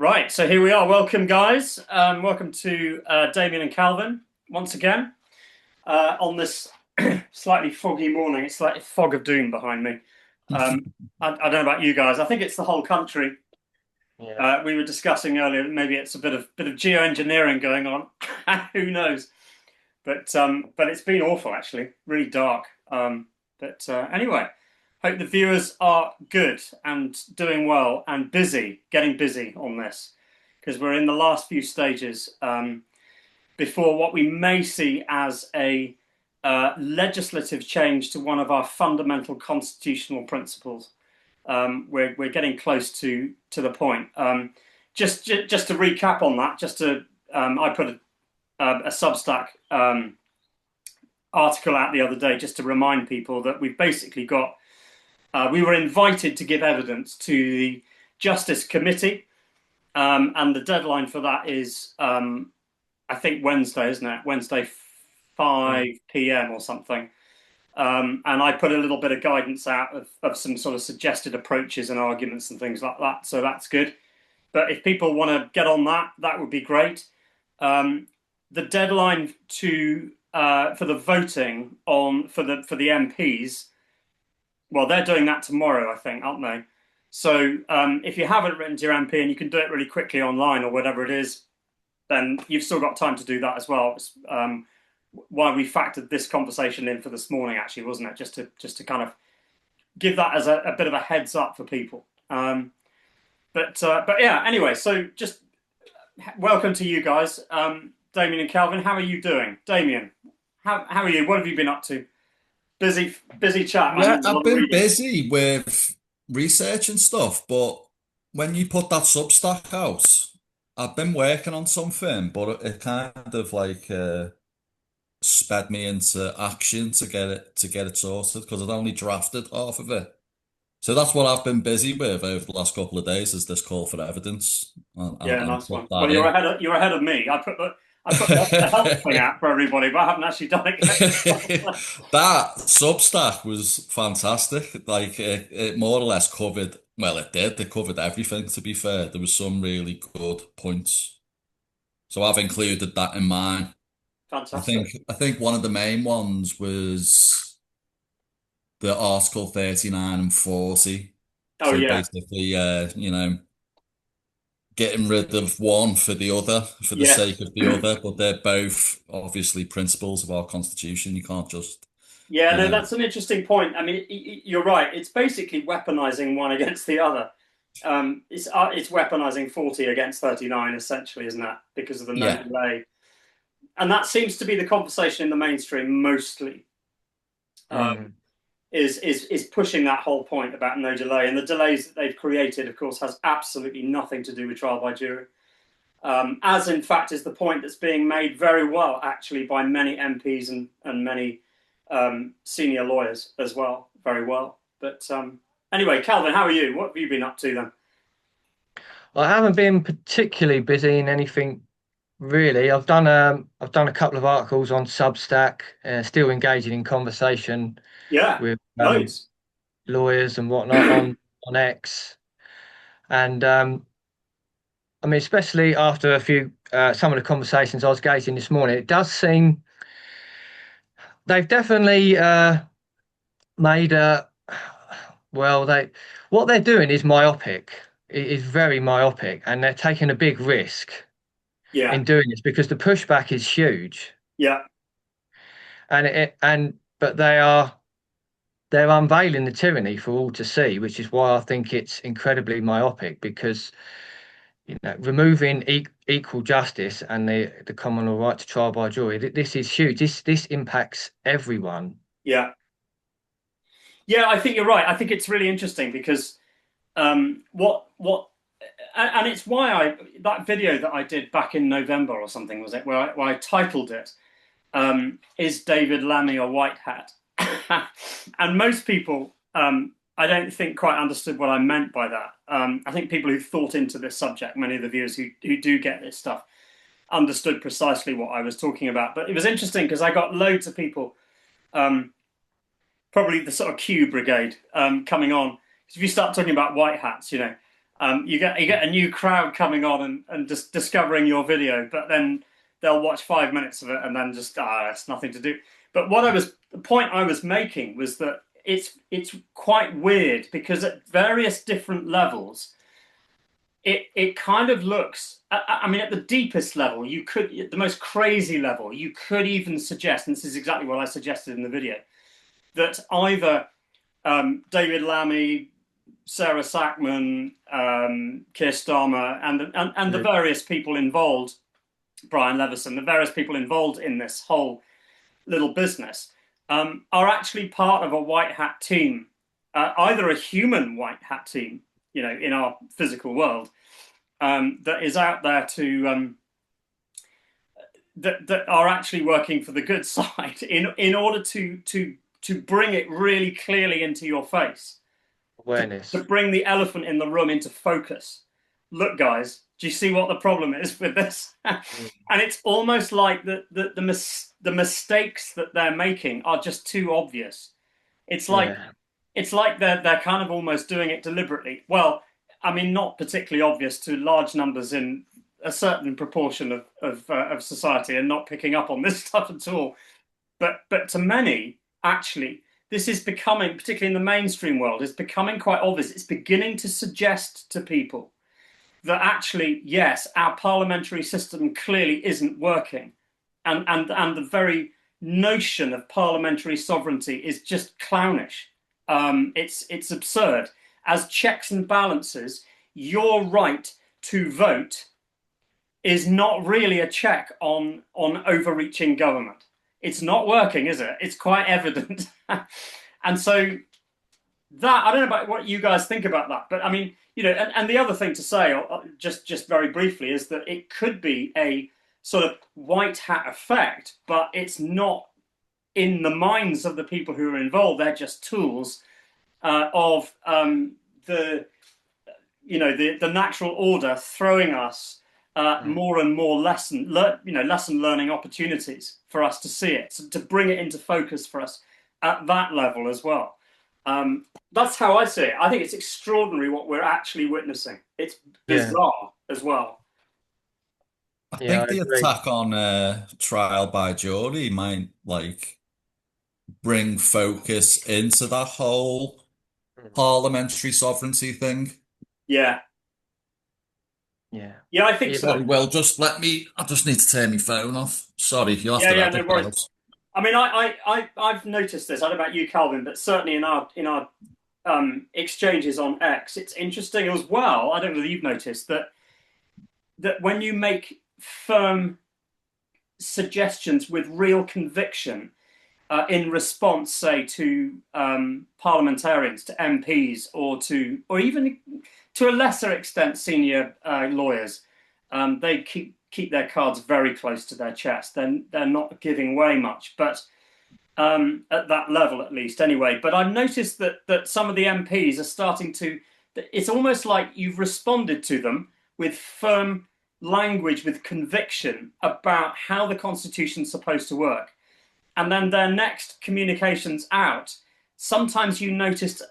Right, so here we are. Welcome, guys. Welcome to Damien and Calvin once again on this slightly foggy morning. It's like a fog of doom behind me. I don't know about you guys. I think it's the whole country. Yeah. We were discussing earlier. Maybe it's a bit of geoengineering going on. Who knows? But it's been awful actually. Really dark. But anyway, hope the viewers are good and doing well and busy, getting busy on this because we're in the last few stages before what we may see as a legislative change to one of our fundamental constitutional principles. We're getting close to the point. Just to recap on that, I put a Substack article out the other day just to remind people that we've basically got. We were invited to give evidence to the Justice Committee, and the deadline for that is, I think, Wednesday, isn't it? Wednesday, 5 p.m. or something. And I put a little bit of guidance out of some sort of suggested approaches and arguments and things like that. So that's good. But if people want to get on that, that would be great. The deadline for the voting for the MPs, well, they're doing that tomorrow, I think, aren't they? So if you haven't written to your MP and you can do it really quickly online or whatever it is, then you've still got time to do that as well. It's, why we factored this conversation in for this morning, actually, wasn't it? Just to kind of give that as a bit of a heads up for people. But yeah, anyway, so just welcome to you guys, Damien and Calvin. How are you doing, Damien? How are you? What have you been up to? Busy chat. Yeah, I've been busy with research and stuff, but when you put that Substack out, I've been working on something, but it kind of like sped me into action to get it sorted because I'd only drafted half of it. So that's what I've been busy with over the last couple of days is this call for evidence Yeah, and nice put one. that Well, in. you're ahead of me. I put the help thing out for everybody, but I haven't actually done it yet. That Substack was fantastic. Like it more or less covered, well, it did. It covered everything, to be fair. There was some really good points. So I've included that in mine. I think Fantastic. I think one of the main ones was the Article 39 and 40. Oh So yeah, basically, getting rid of one for the other, for the yes, sake of the other, but they're both obviously principles of our Constitution. You can't just, yeah. you No, know, that's an interesting point. I mean, you're right. It's basically weaponizing one against the other. It's weaponizing 40 against 39, essentially, isn't that? Because of the no yeah. delay, and that seems to be the conversation in the mainstream mostly. Um, Mm. is pushing that whole point about no delay, and the delays that they've created, of course, has absolutely nothing to do with trial by jury. As in fact is the point that's being made very well, actually, by many MPs and many senior lawyers as well, very well. But anyway, Calvin, how are you? What have you been up to then? I haven't been particularly busy in anything really. I've done a couple of articles on Substack, still engaging in conversation Yeah, with loads. lawyers and whatnot on X. And I mean, especially after a few some of the conversations I was gauging this morning, it does seem they've definitely made a well, they what they're doing is myopic. It is very myopic, and they're taking a big risk Yeah, in doing this because the pushback is huge, yeah, and but they're unveiling the tyranny for all to see, which is why I think it's incredibly myopic because removing equal justice and the common law right to trial by jury, this is huge. This impacts everyone. yeah, yeah. I think you're right. I think it's really interesting because and it's why that video that I did back in November or something, was it, where I titled it, "Is David Lammy a white hat?" And most people, I don't think, quite understood what I meant by that. I think people who thought into this subject, many of the viewers who do get this stuff, understood precisely what I was talking about. But it was interesting because I got loads of people, um, probably the sort of Q brigade, coming on. If you start talking about white hats, you get a new crowd coming on and just discovering your video, but then they'll watch 5 minutes of it and then just it's nothing to do. But the point I was making was that it's quite weird because at various different levels, it kind of looks. I mean, at the deepest level, the most crazy level, you could even suggest, and this is exactly what I suggested in the video, that either David Lammy, Sarah Sackman, Keir Starmer, and the various people involved, Brian Levison, the various people involved in this whole little business, are actually part of a white hat team, either a human white hat team, in our physical world, that is out there that are actually working for the good side in order to bring it really clearly into your face. Awareness. To bring the elephant in the room into focus. Look, guys, do you see what the problem is with this? And it's almost like the mistakes that they're making are just too obvious. It's like they're kind of almost doing it deliberately. Well, I mean, not particularly obvious to large numbers in a certain proportion of society, and not picking up on this stuff at all. But to many, actually, this is becoming, particularly in the mainstream world, is becoming quite obvious. It's beginning to suggest to people that actually, yes, our parliamentary system clearly isn't working. And the very notion of parliamentary sovereignty is just clownish. It's absurd. As checks and balances, your right to vote is not really a check on overreaching government. It's not working, is it? It's quite evident. And so that, I don't know about what you guys think about that, but I mean, and the other thing to say, just very briefly, is that it could be a sort of white hat effect, but it's not in the minds of the people who are involved. They're just tools of the natural order throwing us more and more lesson learning opportunities for us to see it, to bring it into focus for us at that level as well. That's how I see it. I think it's extraordinary what we're actually witnessing. It's bizarre as well. I think the attack on trial by jury might bring focus into that whole parliamentary sovereignty thing. Yeah. Yeah, I think so. Well, I just need to turn my phone off. Sorry, you'll have to wrap no worries. I mean, I've noticed this. I don't know about you, Calvin, but certainly in our exchanges on X, it's interesting as well. I don't know whether you've noticed that when you make firm suggestions with real conviction in response, say, to parliamentarians, to MPs, or even to a lesser extent senior lawyers, they keep their cards very close to their chest. They're not giving away much, but at that level at least anyway. But I've noticed that some of the MPs are starting to, it's almost like you've responded to them with firm language, with conviction about how the Constitution's supposed to work. And then their next communications out, sometimes you noticed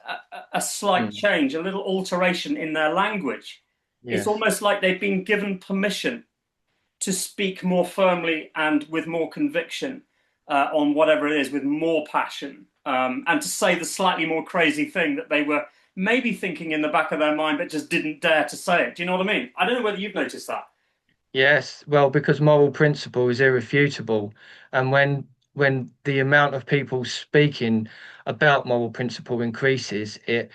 a slight change, a little alteration in their language. Yes. It's almost like they've been given permission to speak more firmly and with more conviction on whatever it is, with more passion, and to say the slightly more crazy thing that they were maybe thinking in the back of their mind but just didn't dare to say it. Do you know what I mean? I don't know whether you've noticed that. Yes, well, because moral principle is irrefutable, and when the amount of people speaking about moral principle increases, it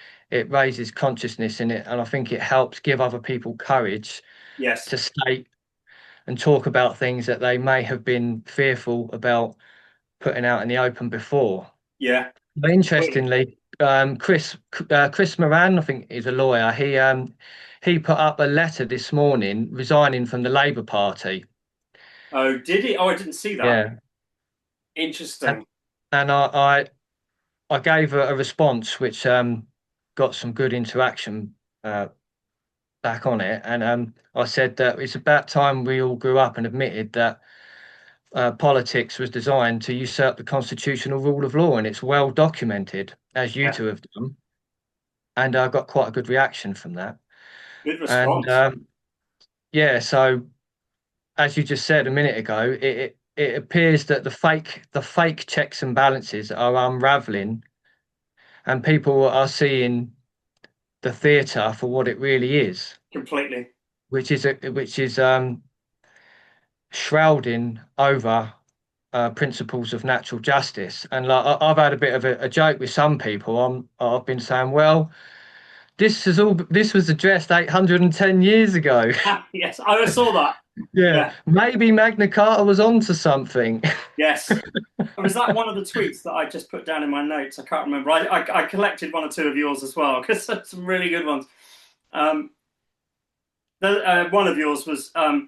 raises consciousness in it, and I think it helps give other people courage to state and talk about things that they may have been fearful about putting out in the open before. Yeah. But interestingly, Chris Moran, I think he's a lawyer. He put up a letter this morning resigning from the Labour Party. Oh, did he? Oh, I didn't see that. Yeah. Interesting. And I gave a response which got some good interaction back on it, and I said that it's about time we all grew up and admitted that politics was designed to usurp the constitutional rule of law, and it's well documented, as you two have done. And I got quite a good reaction from that. Good And response. yeah, so as you just said a minute ago, it appears that the fake checks and balances are unraveling, and people are seeing the theatre for what it really is, Completely. which is shrouding over principles of natural justice. And like I've had a bit of a joke with some people. I've been saying, well, this was addressed 810 years ago. Yes, I saw that. Yeah, Yeah. maybe Magna Carta was onto something. Yes. Was that one of the tweets that I just put down in my notes? I can't remember. I collected one or two of yours as well because there's some really good ones. One of yours was oh,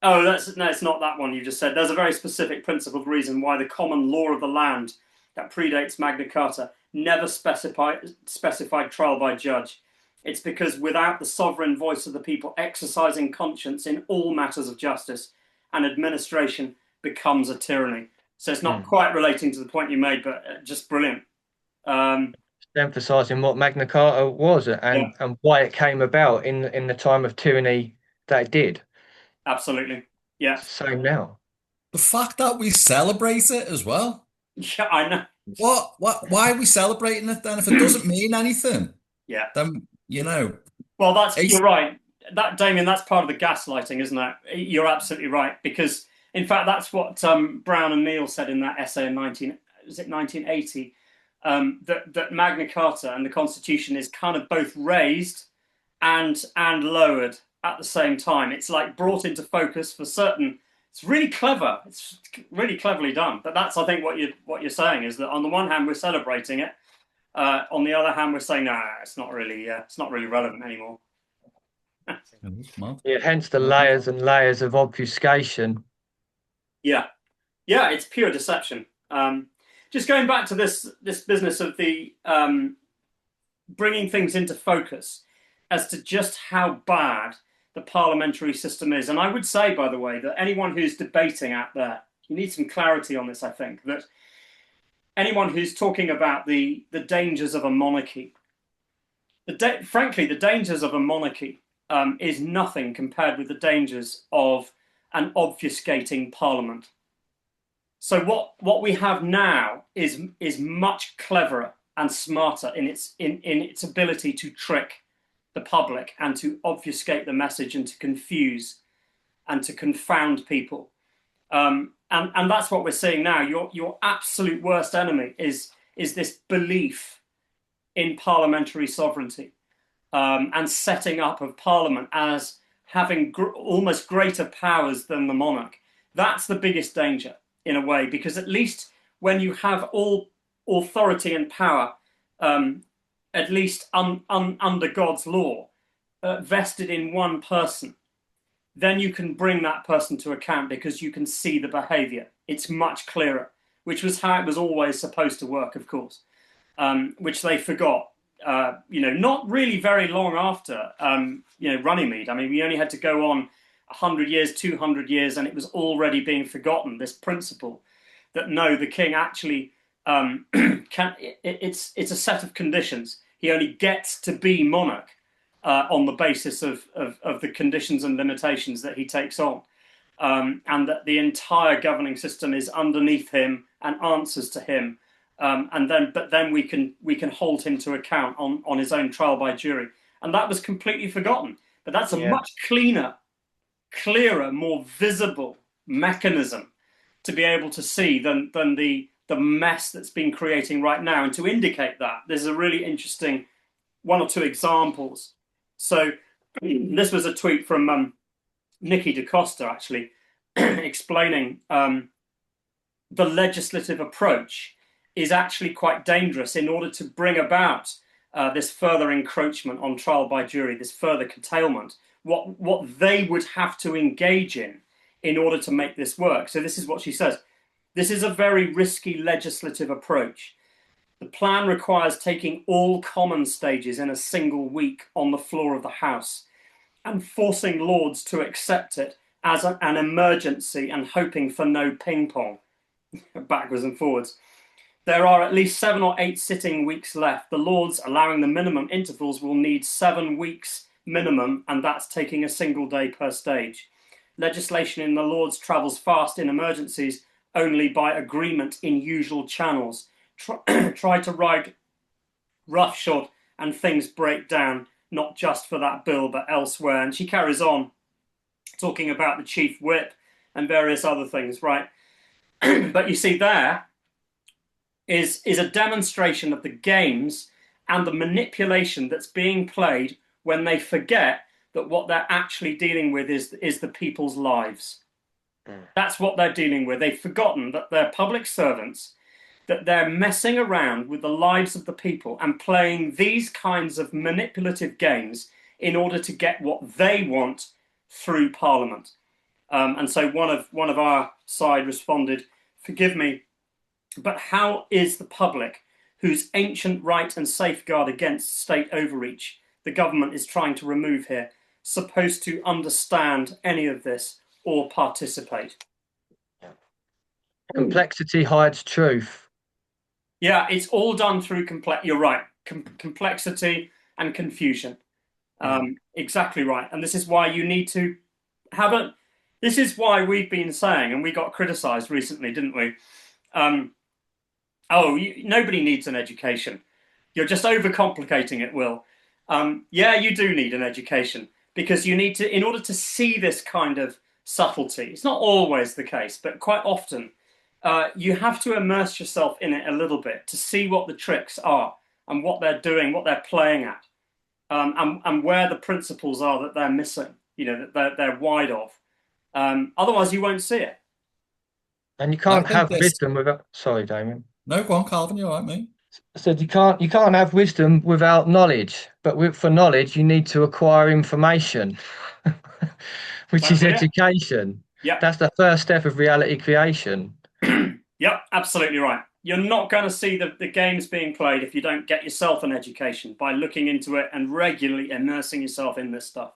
no, it's not that one you just said. There's a very specific principled reason why the common law of the land that predates Magna Carta never specified trial by judge. It's because without the sovereign voice of the people exercising conscience in all matters of justice, and administration becomes a tyranny. So it's not quite relating to the point you made, but just brilliant. Emphasizing what Magna Carta was Yeah, and why it came about in the time of tyranny that it did. absolutely. Yeah, Same now. The fact that we celebrate it as well. yeah, I know. Why are we celebrating it then? If it doesn't mean anything, Yeah. then, Well, you're it's, right. That Damien, that's part of the gaslighting, isn't it? You're absolutely right because, in fact, that's what Brown and Neal said in that essay in 1980, that Magna Carta and the Constitution is kind of both raised and lowered at the same time. It's like brought into focus for certain. It's really clever. It's really cleverly done. But that's, I think, what you're saying is that on the one hand we're celebrating it. On the other hand, we're saying, no, it's not really relevant anymore. Yeah, hence the layers and layers of obfuscation. Yeah, yeah, it's pure deception. Just going back to this business of the bringing things into focus as to just how bad the parliamentary system is. And I would say, by the way, that anyone who's debating out there, you need some clarity on this. I think that anyone who's talking about the dangers of a monarchy, frankly, the dangers of a monarchy is nothing compared with the dangers of an obfuscating parliament. So what we have now is much cleverer and smarter in its ability to trick the public and to obfuscate the message and to confuse and to confound people. And that's what we're seeing now. Your absolute worst enemy is this belief in parliamentary sovereignty and setting up of parliament as having almost greater powers than the monarch. That's the biggest danger in a way, because at least when you have all authority and power, at least under God's law, vested in one person, then you can bring that person to account because you can see the behavior. It's much clearer, which was how it was always supposed to work, of course, which they forgot, not really very long after, Runnymede. I mean, we only had to go on 100 years, 200 years, and it was already being forgotten, this principle that no, the king actually it's a set of conditions. He only gets to be monarch on the basis of the conditions and limitations that he takes on, and that the entire governing system is underneath him and answers to him, but then we can hold him to account on his own trial by jury, and that was completely forgotten. But that's a much clearer, more visible mechanism to be able to see than the mess that's been creating right now. And to indicate that, there's a really interesting one or two examples. So this was a tweet from Nikki DaCosta, actually, explaining the legislative approach is actually quite dangerous in order to bring about this further encroachment on trial by jury, this further curtailment, what they would have to engage in order to make this work. So this is what she says. This is a very risky legislative approach. The plan requires taking all common stages in a single week on the floor of the House and forcing Lords to accept it as an emergency and hoping for no ping pong backwards and forwards. There are at least 7 or 8 sitting weeks left. The Lords, allowing the minimum intervals, will need 7 weeks minimum, and that's taking a single day per stage. Legislation in the Lords travels fast in emergencies only by agreement in usual channels. Try to ride roughshod and things break down, not just for that bill, but elsewhere. And she carries on talking about the chief whip and various other things, right? But you see, there is a demonstration of the games and the manipulation that's being played when they forget that what they're actually dealing with is the people's lives. That's what they're dealing with. They've forgotten that they're public servants, that they're messing around with the lives of the people and playing these kinds of manipulative games in order to get what they want through Parliament. And so one of our side responded, "Forgive me, but how is the public, whose ancient right and safeguard against state overreach the government is trying to remove here, supposed to understand any of this or participate?" Complexity hides truth. Yeah, it's all done through You're right. Complexity and confusion. Exactly right. And this is why you need to have a. This is why we've been saying, and we got criticised recently, didn't we? Nobody needs an education. You're just overcomplicating it, Will. Yeah, you do need an education, because you need to, in order to see this kind of subtlety. It's not always the case, but quite often you have to immerse yourself in it a little bit to see what the tricks are and what they're doing, what they're playing at, and where the principles are that they're missing, that they're wide of. Otherwise, you won't see it. And you can't have wisdom without. Sorry, Damien. No, go on, Calvin. You're all right, mate. I said you can't have wisdom without knowledge, but for knowledge you need to acquire information, which is education. Yeah, that's the first step of reality creation. Yep, absolutely right. You're not going to see the games being played if you don't get yourself an education by looking into it and regularly immersing yourself in this stuff.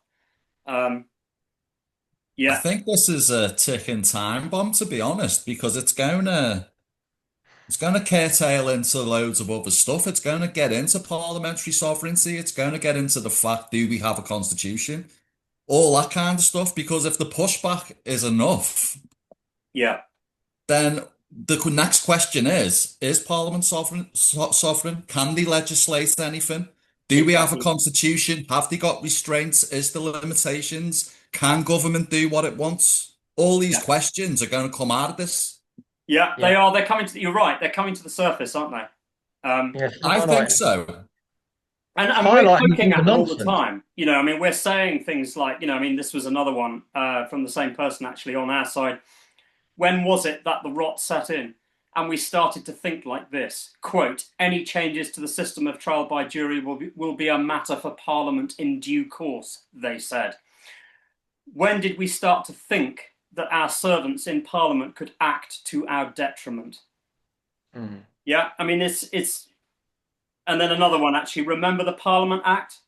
Yeah, I think this is a ticking time bomb, to be honest, because it's going to curtail into loads of other stuff. It's going to get into parliamentary sovereignty. It's going to get into the fact, do we have a constitution? All that kind of stuff. Because if the pushback is enough, yeah, then the next question is Parliament sovereign? Can they legislate anything? Do we have a constitution? Have they got restraints? Is there limitations? Can government do what it wants? All these questions are going to come out of this. Yeah, they are. They're coming to. You're right. They're coming to the surface, aren't they? Yes, I think so. And we're poking at them all the time. We're saying things like, this was another one from the same person actually on our side. When was it that the rot set in and we started to think like this? Quote, "Any changes to the system of trial by jury will be a matter for Parliament in due course," they said. When did we start to think that our servants in Parliament could act to our detriment? Yeah, it's and then another one actually. Remember the Parliament Act?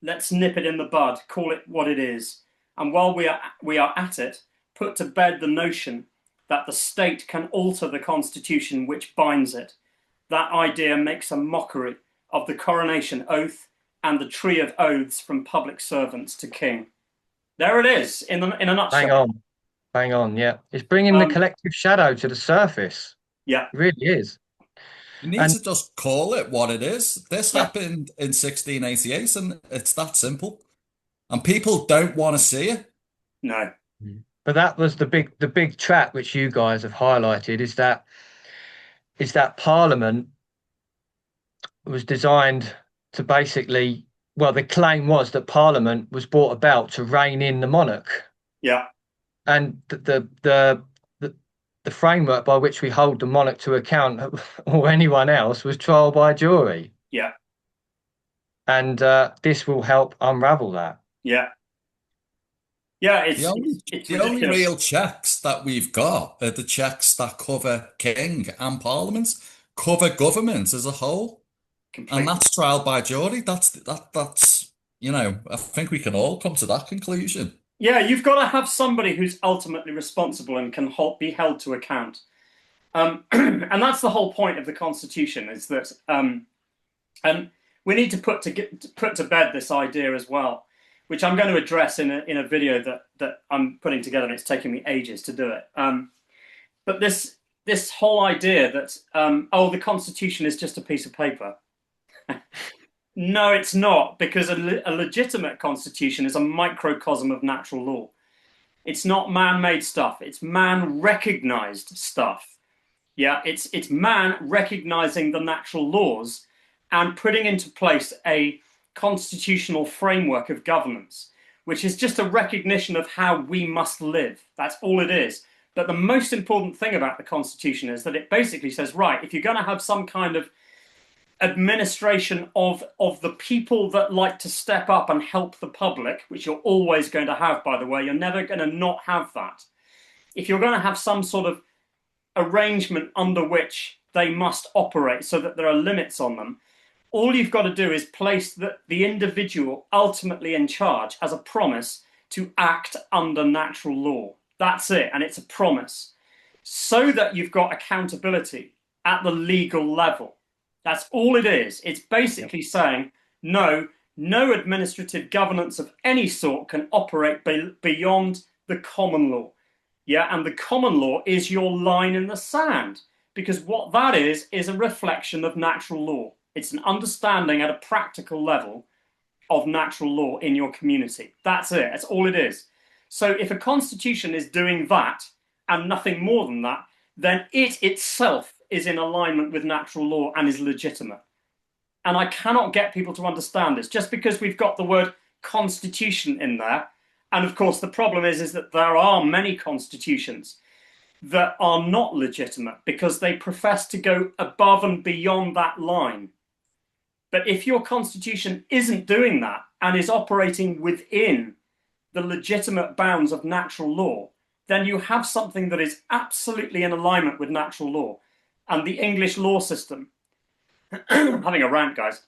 Let's nip it in the bud, call it what it is. And while we are at it, put to bed the notion that the state can alter the constitution which binds it. That idea makes a mockery of the coronation oath and the tree of oaths from public servants to king. There it is, in a nutshell. Bang on, yeah. It's bringing the collective shadow to the surface. Yeah. It really is. You need to just call it what it is. This happened in 1688, and it's that simple. And people don't want to see it. No. But that was the big trap which you guys have highlighted, is that Parliament was designed to basically, well, the claim was that Parliament was brought about to rein in the monarch. Yeah. And the framework by which we hold the monarch to account, or anyone else, was trial by jury. Yeah. And this will help unravel that. Yeah. Yeah, it's the only real checks that we've got are the checks that cover king and parliament, cover government as a whole. Completely. And that's trial by jury. That's I think we can all come to that conclusion. Yeah, you've got to have somebody who's ultimately responsible and can be held to account. And that's the whole point of the Constitution, is that and we need to put to bed this idea as well, which I'm going to address in a video that I'm putting together, and it's taken me ages to do it. But this whole idea that oh, the Constitution is just a piece of paper. No, it's not, because a legitimate constitution is a microcosm of natural law. It's not man-made stuff. It's man-recognized stuff. Yeah, it's man recognizing the natural laws and putting into place a constitutional framework of governance, which is just a recognition of how we must live. That's all it is. But the most important thing about the Constitution is that it basically says, right, if you're going to have some kind of administration of the people that like to step up and help the public, which you're always going to have, by the way, you're never going to not have that. If you're going to have some sort of arrangement under which they must operate so that there are limits on them, all you've got to do is place the individual ultimately in charge as a promise to act under natural law. That's it, and it's a promise, so that you've got accountability at the legal level. That's all it is. It's basically saying, no administrative governance of any sort can operate beyond the common law. Yeah, and the common law is your line in the sand, because what that is a reflection of natural law. It's an understanding at a practical level of natural law in your community. That's it. That's all it is. So if a constitution is doing that and nothing more than that, then it itself is in alignment with natural law and is legitimate. And I cannot get people to understand this. Just because we've got the word constitution in there, and of course the problem is that there are many constitutions that are not legitimate because they profess to go above and beyond that line. But if your constitution isn't doing that and is operating within the legitimate bounds of natural law, then you have something that is absolutely in alignment with natural law. And the English law system, I'm having a rant, guys,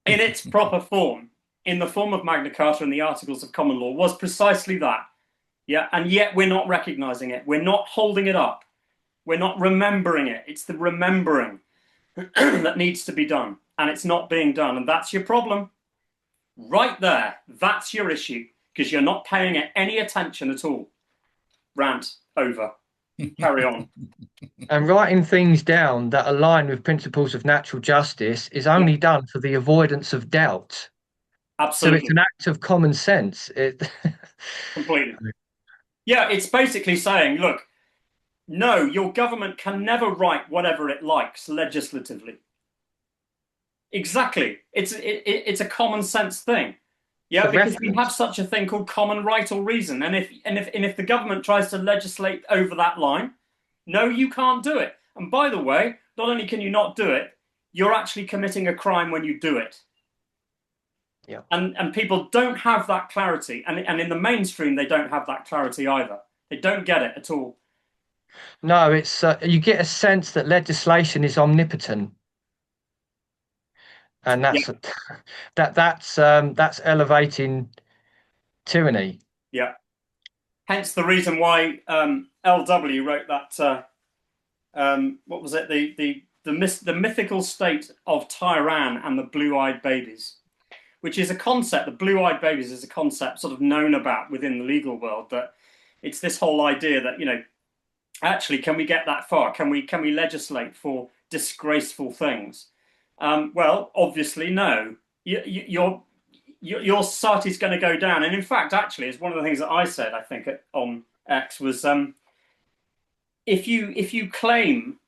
in its proper form, in the form of Magna Carta and the Articles of Common Law, was precisely that. Yeah, and yet we're not recognizing it. We're not holding it up. We're not remembering it. It's the remembering that needs to be done, and it's not being done. And that's your problem. Right there, that's your issue, because you're not paying it any attention at all. Rant over. Carry on. And writing things down that align with principles of natural justice is only done for the avoidance of doubt. Absolutely. So it's an act of common sense. Completely. Yeah, it's basically saying, look, no, your government can never write whatever it likes legislatively. Exactly. It's a common sense thing. Yeah, because we have such a thing called common right or reason. And if the government tries to legislate over that line, no, you can't do it. And by the way, not only can you not do it, you're actually committing a crime when you do it. Yeah. And people don't have that clarity. And in the mainstream, they don't have that clarity either. They don't get it at all. No, it's you get a sense that legislation is omnipotent. And that's that's elevating tyranny. Yeah. Hence the reason why LW wrote that. What was it? The mythical state of Tyran and the blue-eyed babies, which is a concept. The blue-eyed babies is a concept sort of known about within the legal world. That it's this whole idea that, you know, actually, can we get that far? Can we legislate for disgraceful things? Well, obviously, no. Your society's going to go down. And in fact, actually, it's one of the things that I said, I think, on X was, if you claim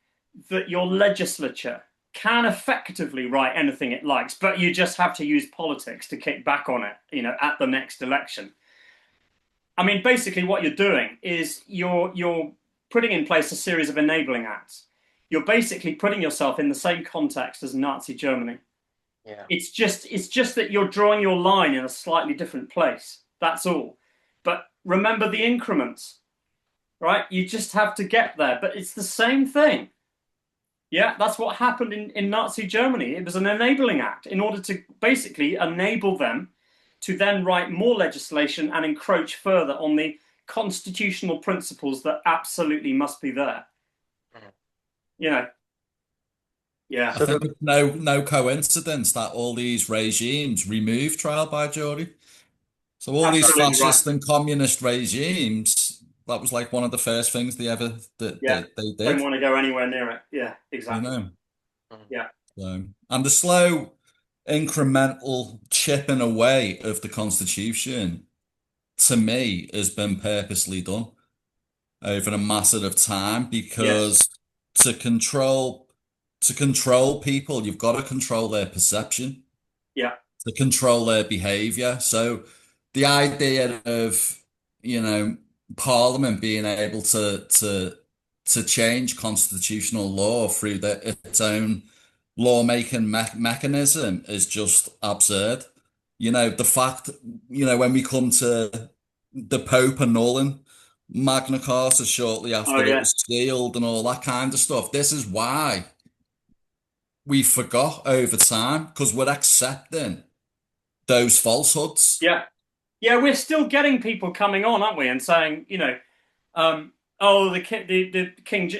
that your legislature can effectively write anything it likes, but you just have to use politics to kick back on it, you know, at the next election. I mean, basically, what you're doing is you're putting in place a series of enabling acts. You're basically putting yourself in the same context as Nazi Germany. Yeah. It's just that you're drawing your line in a slightly different place. That's all. But remember the increments, right? You just have to get there. But it's the same thing. Yeah, that's what happened in Nazi Germany. It was an enabling act in order to basically enable them to then write more legislation and encroach further on the constitutional principles that absolutely must be there. You know, yeah. I So think it's no coincidence that all these regimes remove trial by jury. So all these Absolutely right. fascist and communist regimes, that was like one of the first things they ever Yeah. they Don't did, want to go anywhere near it. Yeah, you exactly. know. Yeah. And the slow incremental chipping away of the Constitution, to me, has been purposely done over a massive of time Yes. because to control to control people, you've got to control their perception, Yeah. to control their behavior. So the idea of, you know, Parliament being able to change constitutional law through its own lawmaking mechanism is just absurd. You know, the fact, you know, when we come to the Pope annulling Magna Carta shortly Oh, after it yeah. was sealed and all that kind of stuff, this is why we forgot over time because we're accepting those falsehoods. Yeah. Yeah. We're still getting people coming on, aren't we? And saying, oh, the king,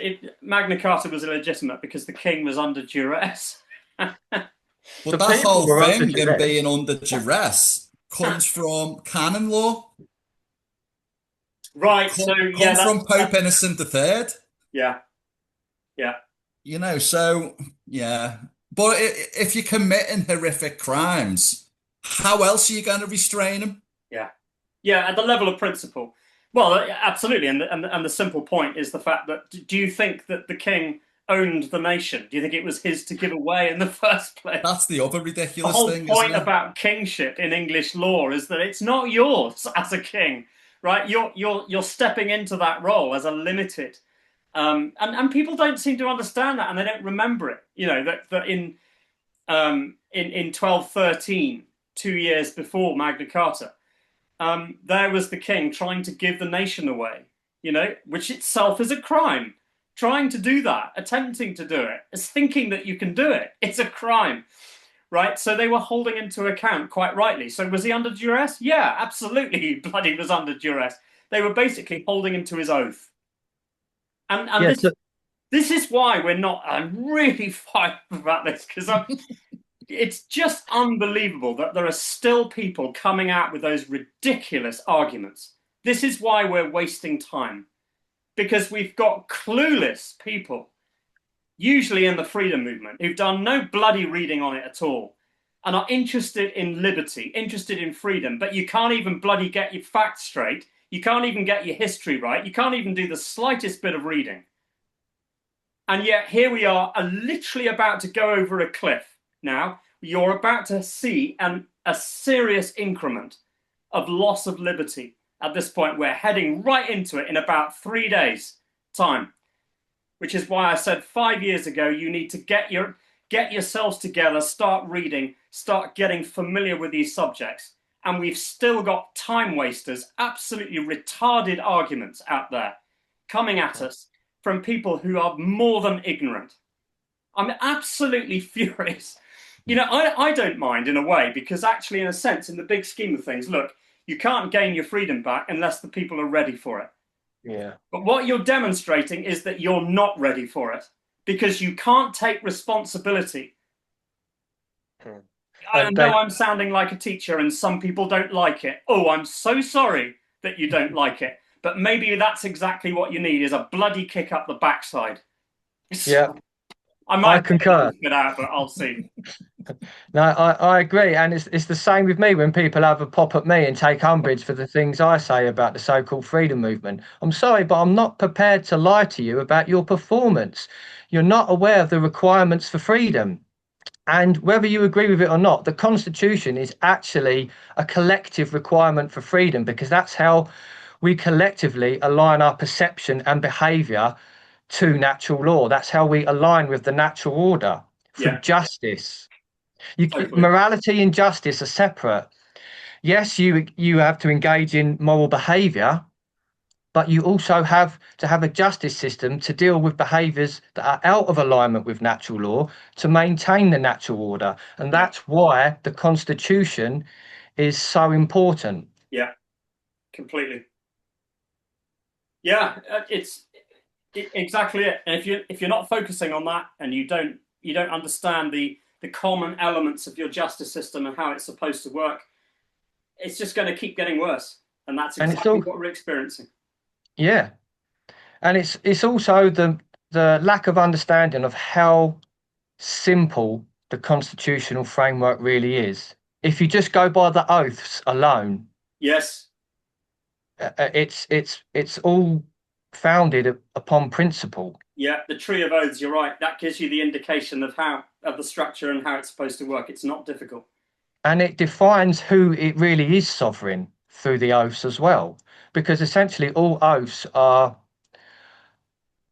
Magna Carta was illegitimate because the king was under duress. the But that people whole were under thing in duress. being under duress comes from canon law, Right. So yeah, come from Pope that's Innocent III. yeah. Yeah. You know, so yeah. But if you're committing horrific crimes, how else are you going to restrain them? Yeah. Yeah. At the level of principle. Well, absolutely. And the simple point is the fact that do you think that the king owned the nation? Do you think it was his to give away in the first place? That's the other The ridiculous whole thing, isn't point it? about kingship in English law is that it's not yours as a king, right? You're stepping into that role as a limited, and people don't seem to understand that, and they don't remember it. You know that in 1213, 2 years before Magna Carta, there was the king trying to give the nation away. You know, which itself is a crime. Trying to do that, attempting to do it, is thinking that you can do it. It's a crime, right? So they were holding him to account quite rightly. So was he under duress? Yeah, absolutely. He bloody was under duress. They were basically holding him to his oath. And Yeah, this is why we're not. I'm really fired about this because it's just unbelievable that there are still people coming out with those ridiculous arguments. This is why we're wasting time because we've got clueless people usually in the freedom movement, who've done no bloody reading on it at all and are interested in liberty, interested in freedom, but you can't even bloody get your facts straight. You can't even get your history right. You can't even do the slightest bit of reading. And yet here we are, literally about to go over a cliff now. You're about to see a serious increment of loss of liberty. At this point, we're heading right into it in about 3 days' time. Which is why I said 5 years ago, you need to get yourselves together, start reading, start getting familiar with these subjects. And we've still got time wasters, absolutely retarded arguments out there coming at us from people who are more than ignorant. I'm absolutely furious. You know, I don't mind in a way, because actually, in a sense, in the big scheme of things, look, you can't gain your freedom back unless the people are ready for it. yeah. But what you're demonstrating is that you're not ready for it because you can't take responsibility. I know I'm sounding like a teacher and some people don't like it. Oh, I'm so sorry that you don't like it. But maybe that's exactly what you need, is a bloody kick up the backside. Yeah, I might concur. get out, but I'll see. No, I agree, and it's the same with me when people have a pop at me and take umbrage for the things I say about the so-called freedom movement. I'm sorry, but I'm not prepared to lie to you about your performance. You're not aware of the requirements for freedom. And whether you agree with it or not, the Constitution is actually a collective requirement for freedom, because that's how we collectively align our perception and behaviour to natural law. That's how we align with the natural order for Yeah, justice. totally. Morality and justice are separate. Yes, you have to engage in moral behaviour, but you also have to have a justice system to deal with behaviours that are out of alignment with natural law to maintain the natural order. And Yeah, that's why the Constitution is so important. yeah, completely. Yeah, Exactly it. And if you're not focusing on that, and you don't understand the common elements of your justice system and how it's supposed to work, it's just going to keep getting worse. And that's And it's exactly all, what we're experiencing. yeah, and it's also the lack of understanding of how simple the constitutional framework really is. If you just go by the oaths alone, Yes. it's all founded upon principle. Yeah, the tree of oaths, you're right. That gives you the indication of the structure and how it's supposed to work. It's not difficult. And it defines who it really is sovereign through the oaths as well, because essentially all oaths are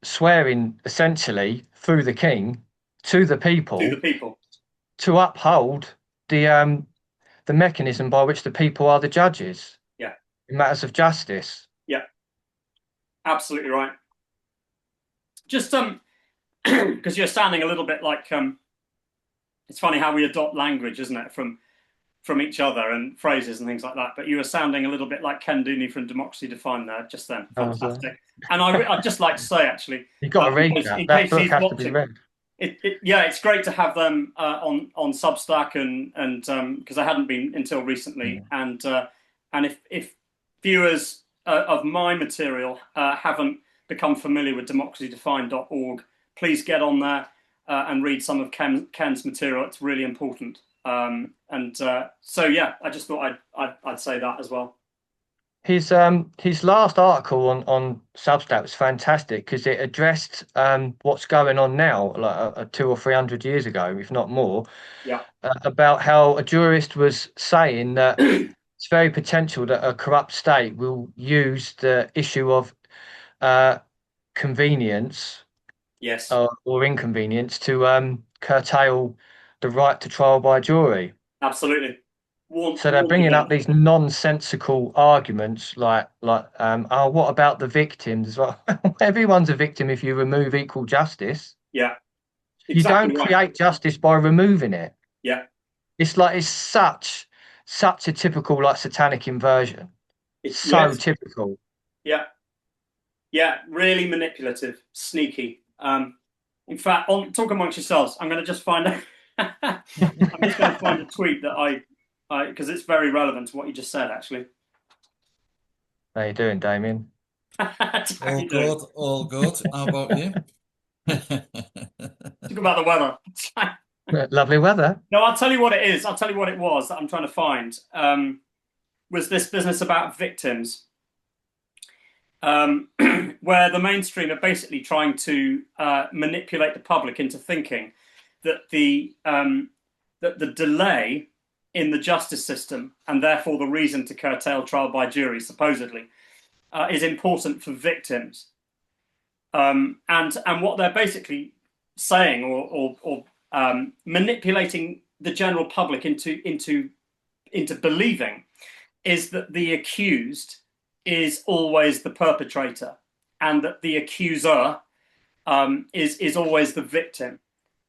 swearing essentially through the king to the To the people people. to uphold the mechanism by which the people are the judges. Yeah. In matters of justice. Yeah. Absolutely right. Just because you're sounding a little bit like it's funny how we adopt language, isn't it, from each other and phrases and things like that. But you were sounding a little bit like Ken Dooney from Democracy Defined there just then. Fantastic. And I'd just like to say, actually, you've got to read that. In That case book he's has watching, to be read. It's great to have them on Substack and because I hadn't been until recently. And if viewers of my material haven't become familiar with democracydefined.org, please get on there and read some of Ken's material. It's really important. So yeah, I just thought I'd say that as well. His last article on Substack was fantastic because it addressed what's going on now, like 200 or 300 years ago, if not more. Yeah. About how a jurist was saying that it's very potential that a corrupt state will use the issue of convenience, yes, or inconvenience to curtail the right to trial by jury. Absolutely. So they're bringing up these nonsensical arguments like oh, what about the victims? Well, everyone's a victim if you remove equal justice. Yeah. Exactly. You don't create justice by removing it. Yeah. It's like it's such a typical like satanic inversion. It's so typical. Yeah. Yeah, really manipulative, sneaky. In fact, talk amongst yourselves. I'm going to just find I'm just going to find a tweet that because it's very relevant to what you just said, actually. How you doing, Damien? All good, all good. How about you? Talk about the weather. Lovely weather. No, I'll tell you what it is. I'll tell you what it was that I'm trying to find. Was this business about victims, where the mainstream are basically trying to manipulate the public into thinking that the delay in the justice system, and therefore the reason to curtail trial by jury, supposedly, is important for victims. And what they're basically saying or manipulating the general public into believing is that the accused is always the perpetrator, and that the accuser is always the victim.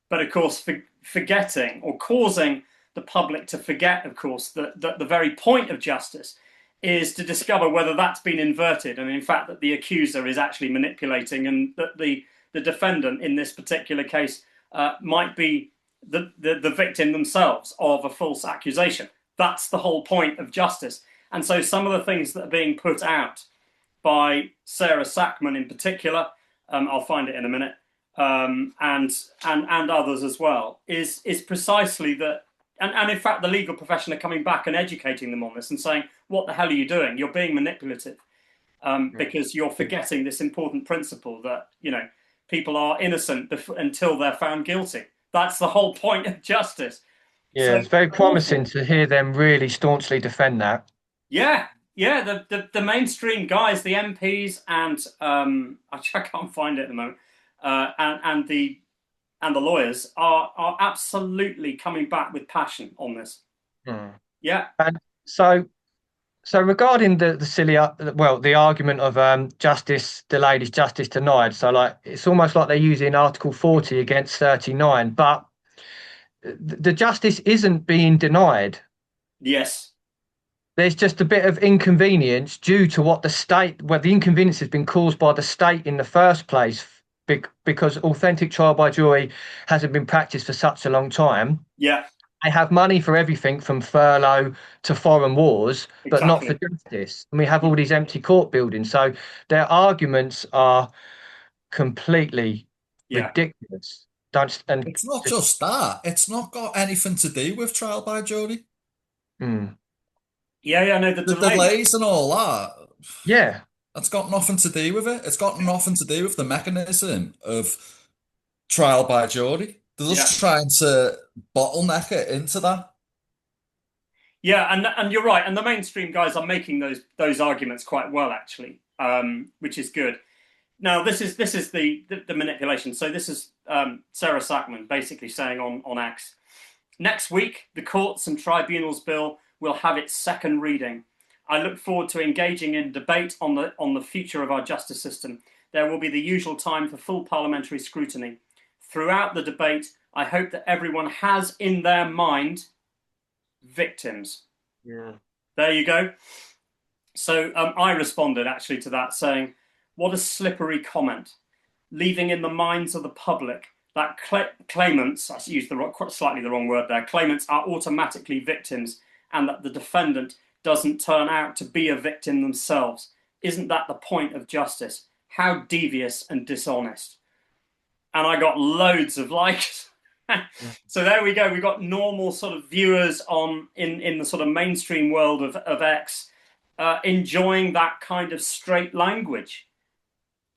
But of course, forgetting or causing the public to forget, of course, that the very point of justice is to discover whether that's been inverted, and in fact that the accuser is actually manipulating, and that the defendant in this particular case might be the victim themselves of a false accusation. That's the whole point of justice. And so some of the things that are being put out by Sarah Sackman in particular, I'll find it in a minute, and others as well, is precisely that. And in fact, the legal profession are coming back and educating them on this and saying, what the hell are you doing? You're being manipulative because you're forgetting this important principle that, people are innocent until they're found guilty. That's the whole point of justice. Yeah, so, it's very promising to hear them really staunchly defend that. Yeah, the mainstream guys, the MPs and I can't find it at the moment, and the lawyers are absolutely coming back with passion on this. Yeah. And so regarding the silly, the argument of justice delayed is justice denied. So like it's almost like they're using Article 40 against 39, but the justice isn't being denied. Yes. There's just a bit of inconvenience due to what the inconvenience has been caused by the state in the first place because authentic trial by jury hasn't been practiced for such a long time. Yeah, They have money for everything from furlough to foreign wars, but not for exactly. justice. And we have all these empty court buildings. So their arguments are completely Yeah, ridiculous. Don't and It's not just just that. It's not got anything to do with trial by jury. mm, yeah, yeah. No, the The delay. delays and all that, yeah. that's got nothing to do with it. It's got nothing to do with the mechanism of trial by jury. They're Yeah, just trying to bottleneck it into that. yeah, and you're right. And the mainstream guys are making those arguments quite well, actually, which is good. Now, this is the manipulation. So this is Sarah Sackman basically saying on X. Next week, the Courts and Tribunals Bill will have its second reading. I look forward to engaging in debate on the future of our justice system. There will be the usual time for full parliamentary scrutiny. Throughout the debate, I hope that everyone has in their mind victims. Yeah. There you go. So I responded actually to that saying, what a slippery comment, leaving in the minds of the public that claimants, I used slightly the wrong word there, claimants are automatically victims and that the defendant doesn't turn out to be a victim themselves. Isn't that the point of justice? How devious and dishonest. And I got loads of likes. So there we go. We got normal sort of viewers in the sort of mainstream world of X enjoying that kind of straight language.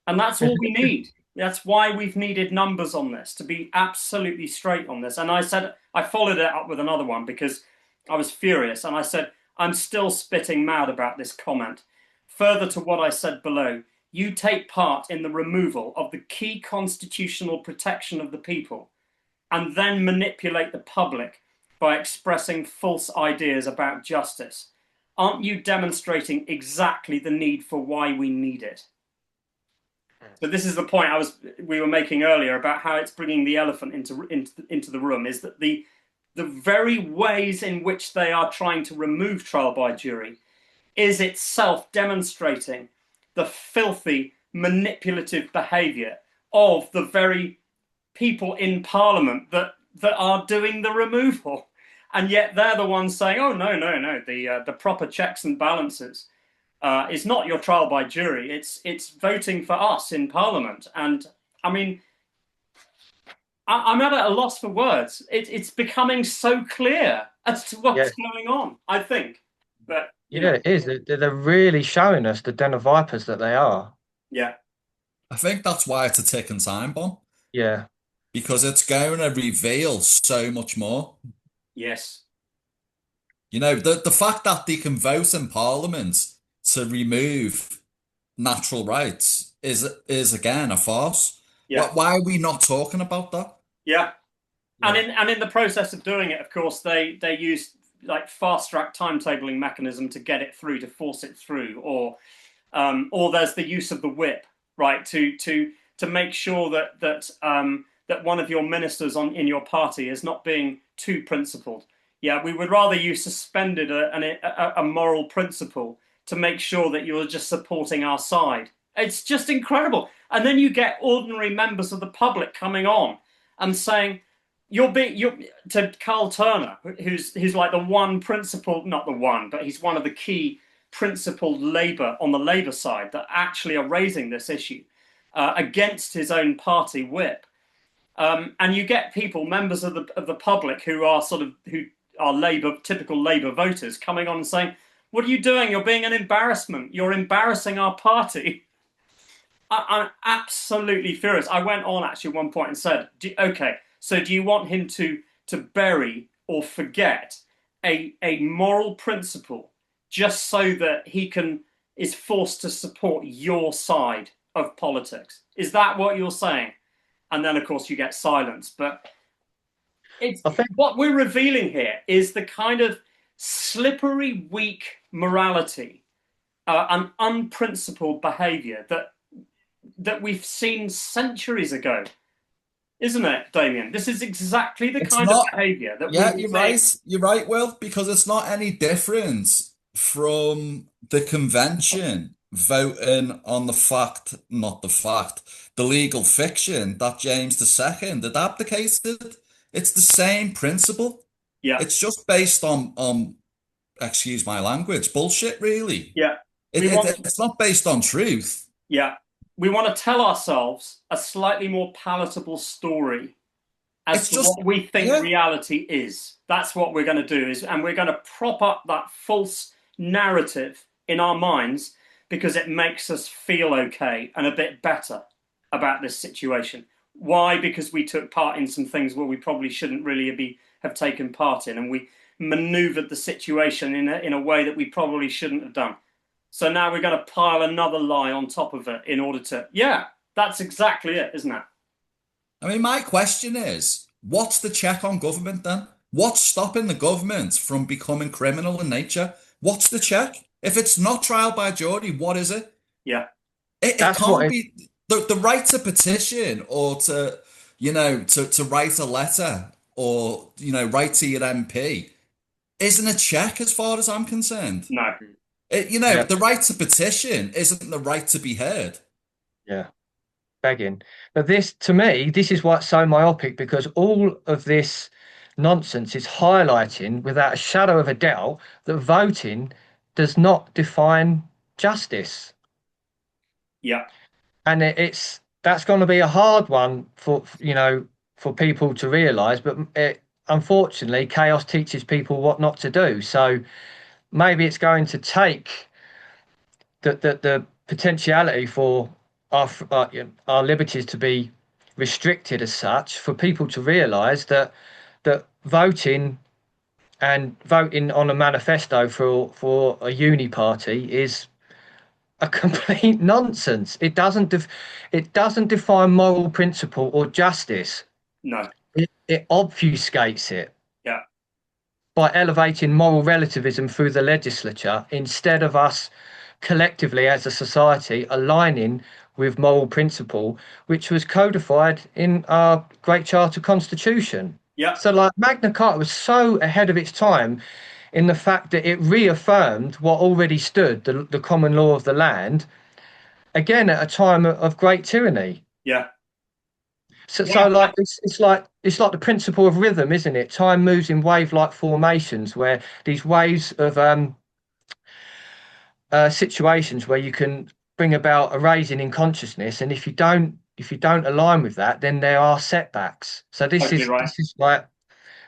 And that's all we need. That's why we've needed numbers on this, to be absolutely straight on this. And I said, I followed it up with another one because I was furious. And I said, I'm still spitting mad about this comment. Further to what I said below, you take part in the removal of the key constitutional protection of the people and then manipulate the public by expressing false ideas about justice. Aren't you demonstrating exactly the need for why we need it? So this is the point we were making earlier about how it's bringing the elephant into the room, is that the very ways in which they are trying to remove trial by jury is itself demonstrating the filthy, manipulative behaviour of the very people in Parliament that are doing the removal. And yet they're the ones saying, oh, no, the proper checks and balances is not your trial by jury. It's voting for us in Parliament. And I mean, I'm at a loss for words. It's becoming so clear as to what's going on, I think. But Yeah, it is. They're really showing us the den of vipers that they are. yeah, I think that's why it's a ticking time bomb, Yeah. because it's going to reveal so much more. yes, You know, the fact that they can vote in Parliament to remove natural rights is again a farce. yeah, Why are we not talking about that? yeah. Yeah. And in the process of doing it, of course, they use like fast track timetabling mechanism to get it through, to force it through, or there's the use of the whip, right, to make sure that one of your ministers in your party is not being too principled. Yeah, we would rather you suspended a moral principle to make sure that you're just supporting our side. It's just incredible. And then you get ordinary members of the public coming on and saying, you're to Carl Turner, who's like the one principled, not the one, but he's one of the key principled Labour on the Labour side that actually are raising this issue against his own party whip. And you get people, members of the public who are typical Labour voters, coming on and saying, "What are you doing? You're being an embarrassment. You're embarrassing our party." I'm absolutely furious. I went on actually at one point and said, "Okay, so do you want him to bury or forget a moral principle just so that he is forced to support your side of politics? Is that what you're saying?" And then, of course, you get silence. But what we're revealing here is the kind of slippery, weak morality and unprincipled behaviour that we've seen centuries ago, isn't it, Damien? This is exactly the It's kind of not, behaviour that we yeah, were you're seeing. right. You're right, Will, because it's not any different from the convention voting on the fact, not the fact, the legal fiction that James II had abdicated. It's the same principle. Yeah, It's just based on excuse my language, bullshit, really. yeah. It, We it, want, it's not based on truth. yeah, we want to tell ourselves a slightly more palatable story as It's to just, what we think yeah, reality is. That's what we're going to do and we're going to prop up that false narrative in our minds because it makes us feel okay and a bit better about this situation. Why? Because we took part in some things where we probably shouldn't really have taken part in, and we maneuvered the situation in a way that we probably shouldn't have done. So now we're going to pile another lie on top of it in order to, yeah, that's exactly it, isn't it? I mean, my question is, what's the check on government then? What's stopping the government from becoming criminal in nature? What's the check? If it's not trial by jury, what is it? Yeah, It That's what can't it, be the right to petition or to write a letter or, write to your MP isn't a check as far as I'm concerned. no, yeah, The right to petition isn't the right to be heard. yeah, begging. But this, to me, this is what's so myopic because all of this nonsense is highlighting without a shadow of a doubt that voting does not define justice. yeah, And it's that's going to be a hard one for for people to realize, but unfortunately chaos teaches people what not to do. So maybe it's going to take the potentiality for our liberties to be restricted as such, for people to realize that voting on a manifesto for a uni party is a complete nonsense. It doesn't define moral principle or justice. no, It obfuscates it yeah, by elevating moral relativism through the legislature instead of us collectively as a society aligning with moral principle, which was codified in our Great Charter Constitution. yeah, So, like Magna Carta was so ahead of its time in the fact that it reaffirmed what already stood, the common law of the land, again at a time of great tyranny. yeah, So, yeah, like it's like the principle of rhythm, isn't it? Time moves in wave-like formations, where these waves of situations where you can bring about a raising in consciousness, and if you don't align with that, then there are setbacks. So this totally is right. this is like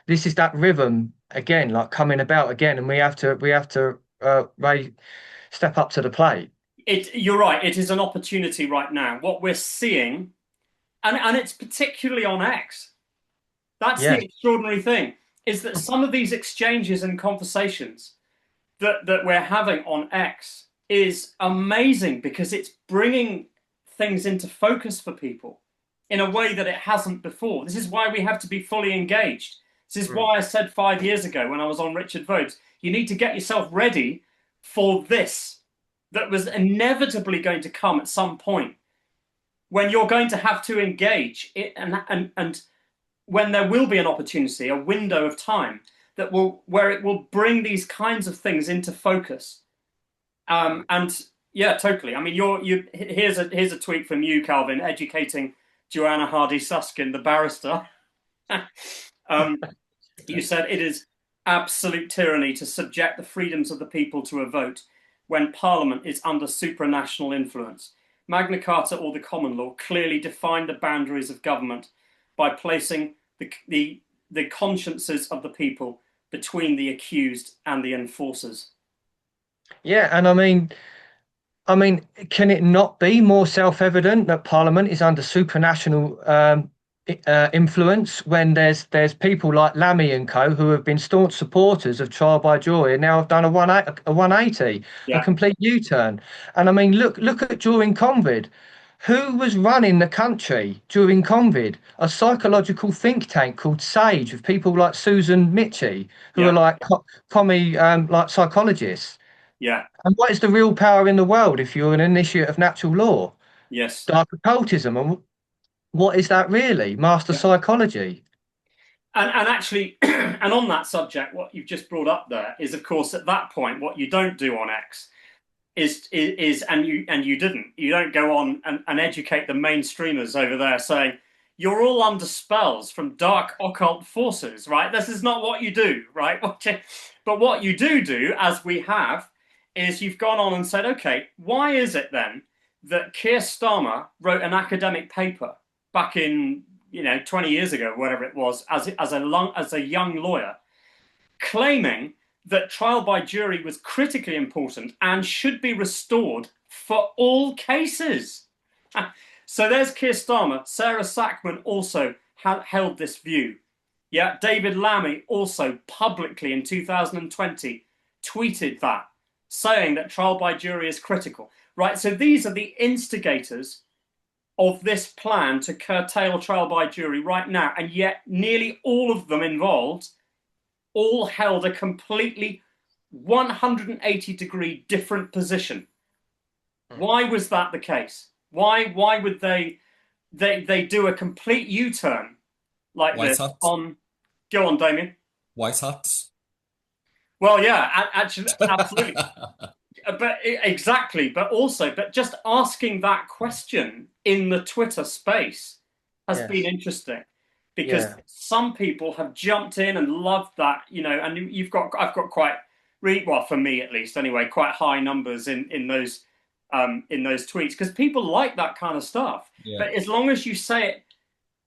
this is that rhythm again, like coming about again, and we have to step up to the plate. You're right. It is an opportunity right now. What we're seeing, and it's particularly on X. That's the Yes. extraordinary thing, is that some of these exchanges and conversations that we're having on X is amazing because it's bringing things into focus for people in a way that it hasn't before. This is why we have to be fully engaged. This is Mm. why I said 5 years ago when I was on Richard Vobes, you need to get yourself ready for this that was inevitably going to come at some point when you're going to have to engage it and when there will be an opportunity, a window of time that will where it will bring these kinds of things into focus. And yeah, totally. I mean, here's a tweet from you, Calvin, educating Joanna Hardy Susskind, the barrister. um, you said it is absolute tyranny to subject the freedoms of the people to a vote when Parliament is under supranational influence. Magna Carta or the common law clearly define the boundaries of government by placing the consciences of the people between the accused and the enforcers. Yeah, and I mean, can it not be more self-evident that Parliament is under supranational influence when there's people like Lammy and Co who have been staunch supporters of trial by jury and now have done a 180, a Yeah, complete U-turn. And I mean, look at during COVID. Who was running the country during COVID? A psychological think tank called Sage, with people like Susan Mitchie, who are yeah, like commie like psychologists. yeah, And what is the real power in the world if you're an initiate of natural law? yes. Dark occultism. And what is that really? Master Yeah. psychology. And actually, and on that subject, what you've just brought up there is, of course, at that point, what you don't do on X and you don't go on and educate the mainstreamers over there saying you're all under spells from dark occult forces, right? This is not what you do, right? But what you do, as we have, is you've gone on and said, okay, why is it then that Keir Starmer wrote an academic paper back in 20 years ago, whatever it was, as a young lawyer, claiming that trial by jury was critically important and should be restored for all cases. So there's Keir Starmer. Sarah Sackman also held this view. Yeah, David Lammy also publicly in 2020 tweeted that, saying that trial by jury is critical. Right, so these are the instigators of this plan to curtail trial by jury right now, and yet nearly all of them involved all held a completely 180-degree different position. Why was that the case? Why would they do a complete U-turn like White this hats. on? Go on, Damien. White hats. Well, yeah, actually, absolutely. But exactly, but just asking that question in the Twitter space has been interesting, because some people have jumped in and loved that, and I've got quite, well, for me at least anyway, quite high numbers in those tweets, because people like that kind of stuff. Yeah. But as long as you say it,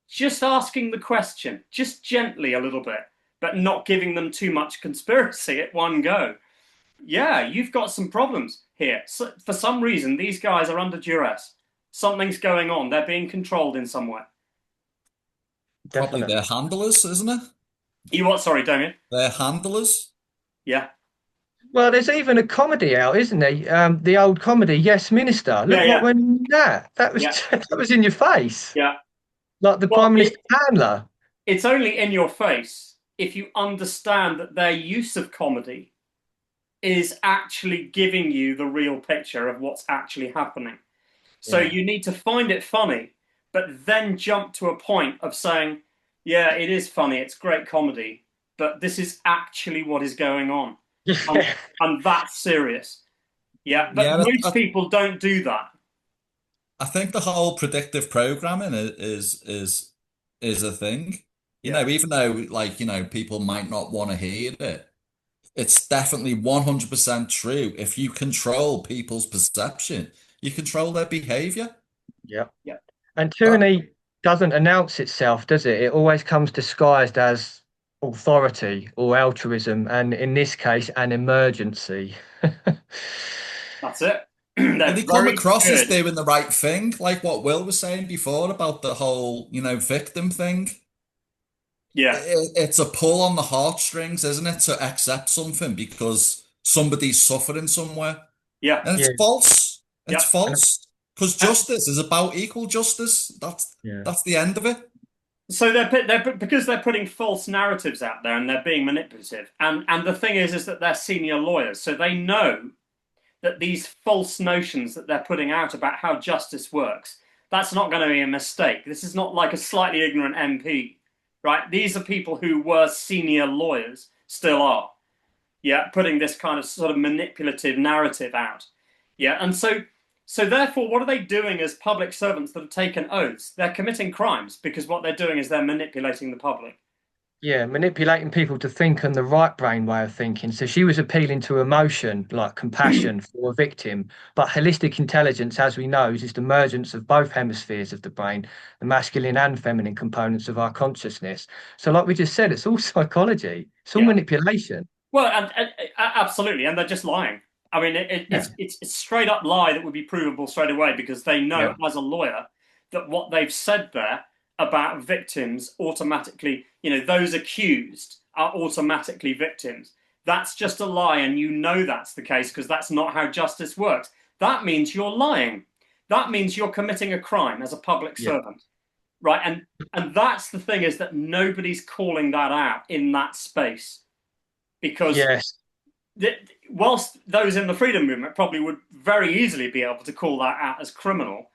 just asking the question, just gently a little bit, but not giving them too much conspiracy at one go. Yeah, you've got some problems here. So, for some reason, these guys are under duress. Something's going on. They're being controlled in some way. Probably their handlers, isn't it? You what? Sorry, Damien. Their handlers. Yeah. Well, there's even a comedy out, isn't there? The old comedy, Yes Minister. Look what went in that. That was in your face. Yeah. Like the Prime Minister's handler. It's only in your face if you understand that their use of comedy is actually giving you the real picture of what's actually happening. So you need to find it funny, but then jump to a point of saying, yeah, it is funny, it's great comedy, but this is actually what is going on. And that's serious. Yeah, but most people don't do that. I think the whole predictive programming is a thing. You know, even though people might not want to hear it, it's definitely 100% true. If you control people's perception, you control their behavior. Yeah. And tyranny doesn't announce itself, does it? It always comes disguised as authority or altruism, and in this case, an emergency. That's it. And they come across as doing the right thing, like what Will was saying before about the whole, victim thing. Yeah. It's a pull on the heartstrings, isn't it, to accept something because somebody's suffering somewhere. Yeah. And it's false. It's false. Because justice is about equal justice. That's the end of it. So because they're putting false narratives out there and they're being manipulative. And the thing is that they're senior lawyers. So they know that these false notions that they're putting out about how justice works, that's not going to be a mistake. This is not like a slightly ignorant MP. Right, these are people who were senior lawyers, still are, putting this kind of sort of manipulative narrative out, and so therefore, what are they doing as public servants that have taken oaths? They're committing crimes because what they're doing is they're manipulating the public. Yeah, manipulating people to think on the right brain way of thinking. So she was appealing to emotion, like compassion for a victim. But holistic intelligence, as we know, is just the emergence of both hemispheres of the brain, the masculine and feminine components of our consciousness. So like we just said, it's all psychology. It's all manipulation. Well, and absolutely. And they're just lying. I mean, it's a straight up lie that would be provable straight away because they know as a lawyer that what they've said there about victims automatically, those accused are automatically victims. That's just a lie, and that's the case because that's not how justice works. That means you're lying. That means you're committing a crime as a public servant, right? And that's the thing, is that nobody's calling that out in that space because whilst those in the freedom movement probably would very easily be able to call that out as criminal,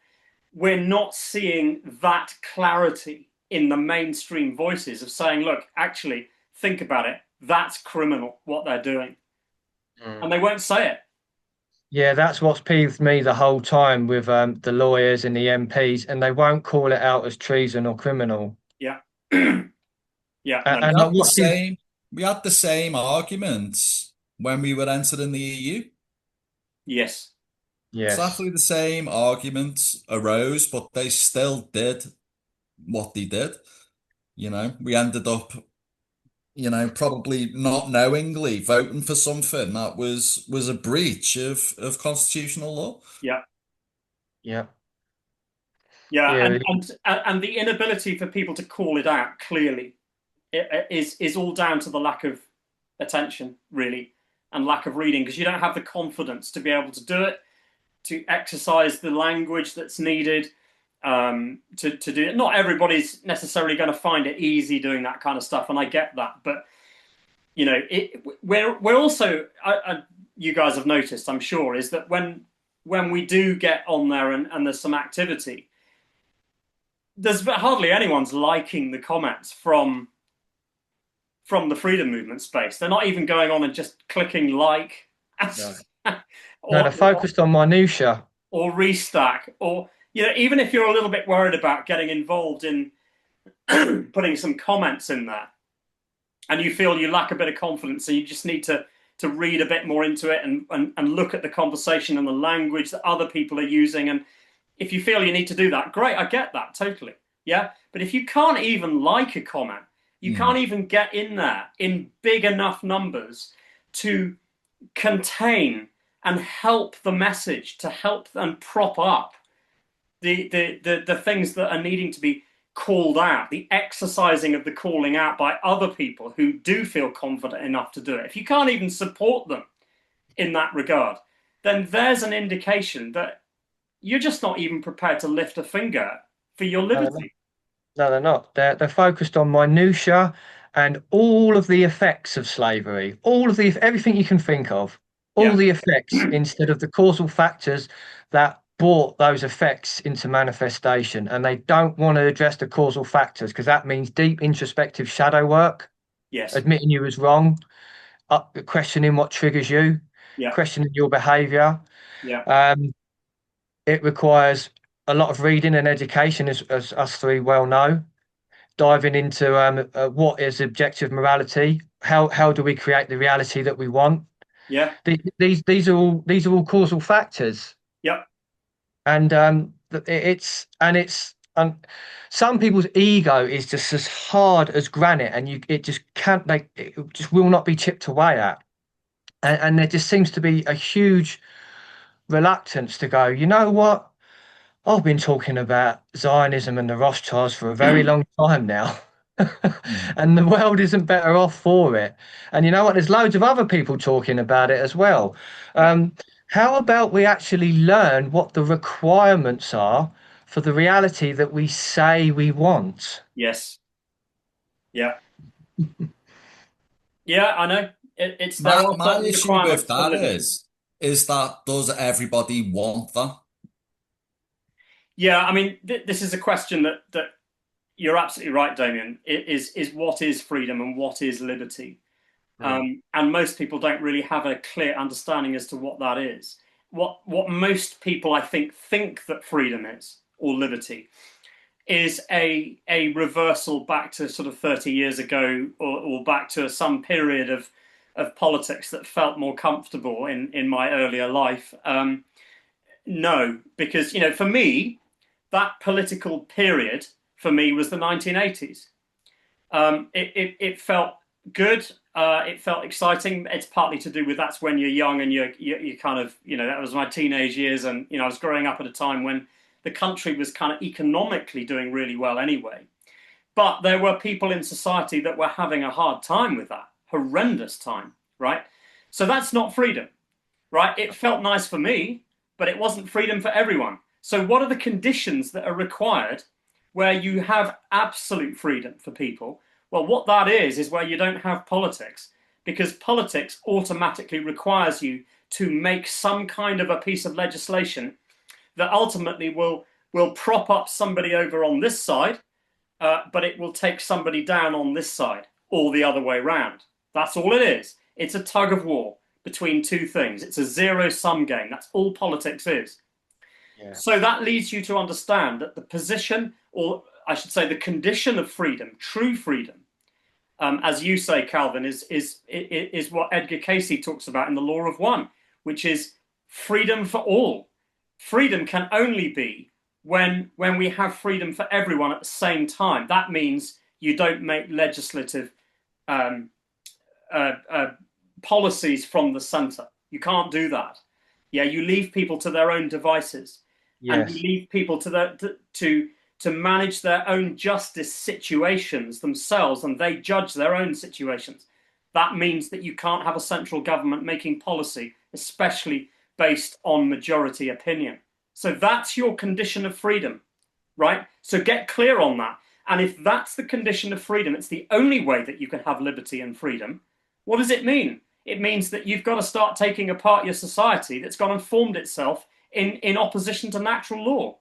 we're not seeing that clarity in the mainstream voices of saying, look, actually, think about it. That's criminal, what they're doing. And they won't say it. Yeah, that's what's peeved me the whole time with the lawyers and the MPs, and they won't call it out as treason or criminal. Yeah. Yeah, And, no, We and had the what is same we had the same arguments when we were entering the EU. yes. yes, Exactly the same arguments arose, but they still did what they did. We ended up, probably not knowingly voting for something that was a breach of constitutional law. Yeah. yeah, Yeah, yeah, and the inability for people to call it out clearly is all down to the lack of attention, really, and lack of reading, because you don't have the confidence to be able to do it, to exercise the language that's needed, to do it. Not everybody's necessarily going to find it easy doing that kind of stuff, and I get that, but we're also, you guys have noticed, I'm sure, is that when we do get on there and there's some activity, there's hardly anyone's liking the comments from the freedom movement space. They're not even going on and just clicking like, no, no, or, they're focused on minutia. or restack, or even if you're a little bit worried about getting involved in putting some comments in there, and you feel you lack a bit of confidence, so you just need to read a bit more into it and look at the conversation and the language that other people are using. And if you feel you need to do that, great, I get that totally. Yeah. But if you can't even like a comment, you can't even get in there in big enough numbers to contain and help the message, to help and prop up the things that are needing to be called out, the exercising of the calling out by other people who do feel confident enough to do it. If you can't even support them in that regard, then there's an indication that you're just not even prepared to lift a finger for your liberty. No, they're not. They're focused on minutia and all of the effects of slavery, all of the everything you can think of, all Yeah. the effects instead of the causal factors that brought those effects into manifestation. And they don't want to address the causal factors because that means deep introspective shadow work, Yes. admitting you was wrong, questioning what triggers you, Yeah. questioning your behavior. Yeah. It requires a lot of reading and education, as us three well know. Diving into what is objective morality, how do we create the reality that we want? Yeah. These are all causal factors, Yeah. and it's some people's ego is just as hard as granite, and it just can't it just will not be chipped away at, and there just seems to be a huge reluctance to go. You know what? I've been talking about Zionism and the Rothschilds for a very long time now. And the world isn't better off for it. And you know what? There's loads of other people talking about it as well. Yeah. How about we actually learn what the requirements are for the reality that we say we want? Yes. Yeah. Yeah, I know. It's there My are my certain issue with requirements for that liberty. is that does everybody want that? Yeah, I mean, this is a question that you're absolutely right, Damien. It is what is freedom and what is liberty? And most people don't really have a clear understanding as to what that is. What most people, I think that freedom is, or liberty, is a reversal back to sort of 30 years ago, or back to some period of politics that felt more comfortable in my earlier life. No, because for me, that political period for me was the 1980s. It felt good. It felt exciting. It's partly to do with that's when you're young and you kind of that was my teenage years, and I was growing up at a time when the country was kind of economically doing really well anyway. But there were people in society that were having a hard time with that, horrendous time, right? So that's not freedom, right? It felt nice for me, but it wasn't freedom for everyone. So what are the conditions that are required where you have absolute freedom for people? Well, what that is where you don't have politics, because politics automatically requires you to make some kind of a piece of legislation that ultimately will prop up somebody over on this side, but it will take somebody down on this side, or the other way around. That's all it is. It's a tug of war between two things. It's a zero-sum game. That's all politics is. Yeah. So that leads you to understand that the position, or I should say the condition of freedom, true freedom, as you say, Calvin, is what Edgar Cayce talks about in The Law of One, which is freedom for all. Freedom can only be when we have freedom for everyone at the same time. That means you don't make legislative policies from the centre. You can't do that. Yeah, you leave people to their own devices, and you leave people to manage their own justice situations themselves, and they judge their own situations. That means that you can't have a central government making policy, especially based on majority opinion. So that's your condition of freedom, right? So get clear on that. And if that's the condition of freedom, it's the only way that you can have liberty and freedom. What does it mean? It means that you've got to start taking apart your society that's gone and formed itself in opposition to natural law. It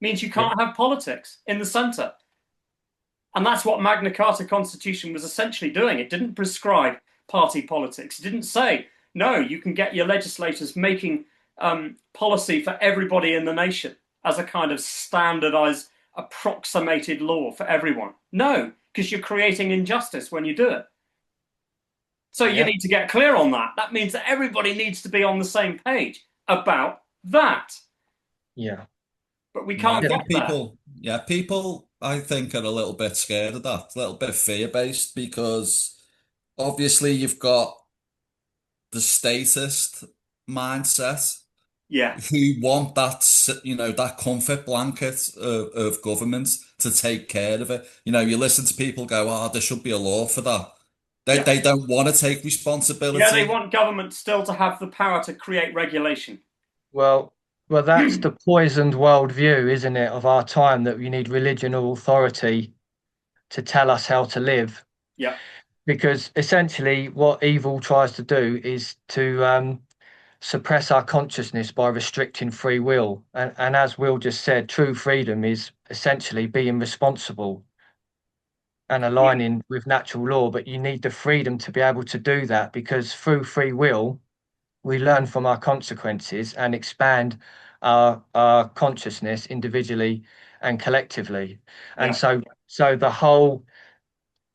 means you can't have politics in the centre. And that's what Magna Carta Constitution was essentially doing. It didn't prescribe party politics. It didn't say, no, you can get your legislators making policy for everybody in the nation as a kind of standardized, approximated law for everyone. No, because you're creating injustice when you do it. So you need to get clear on that. That means that everybody needs to be on the same page about that. Yeah. But we can't get people, people, I think, are a little bit scared of that, a little bit fear-based, because obviously you've got the statist mindset who want that, you know, that comfort blanket of government to take care of it. You know, you listen to people go, oh, there should be a law for that. They don't want to take responsibility. Yeah, they want government still to have the power to create regulation. Well, that's the poisoned worldview, isn't it, of our time, that we need religion or authority to tell us how to live. Yeah. Because essentially what evil tries to do is to suppress our consciousness by restricting free will. And as Will just said, true freedom is essentially being responsible and aligning with natural law. But you need the freedom to be able to do that, because through free will, we learn from our consequences and expand our consciousness individually and collectively. And so the whole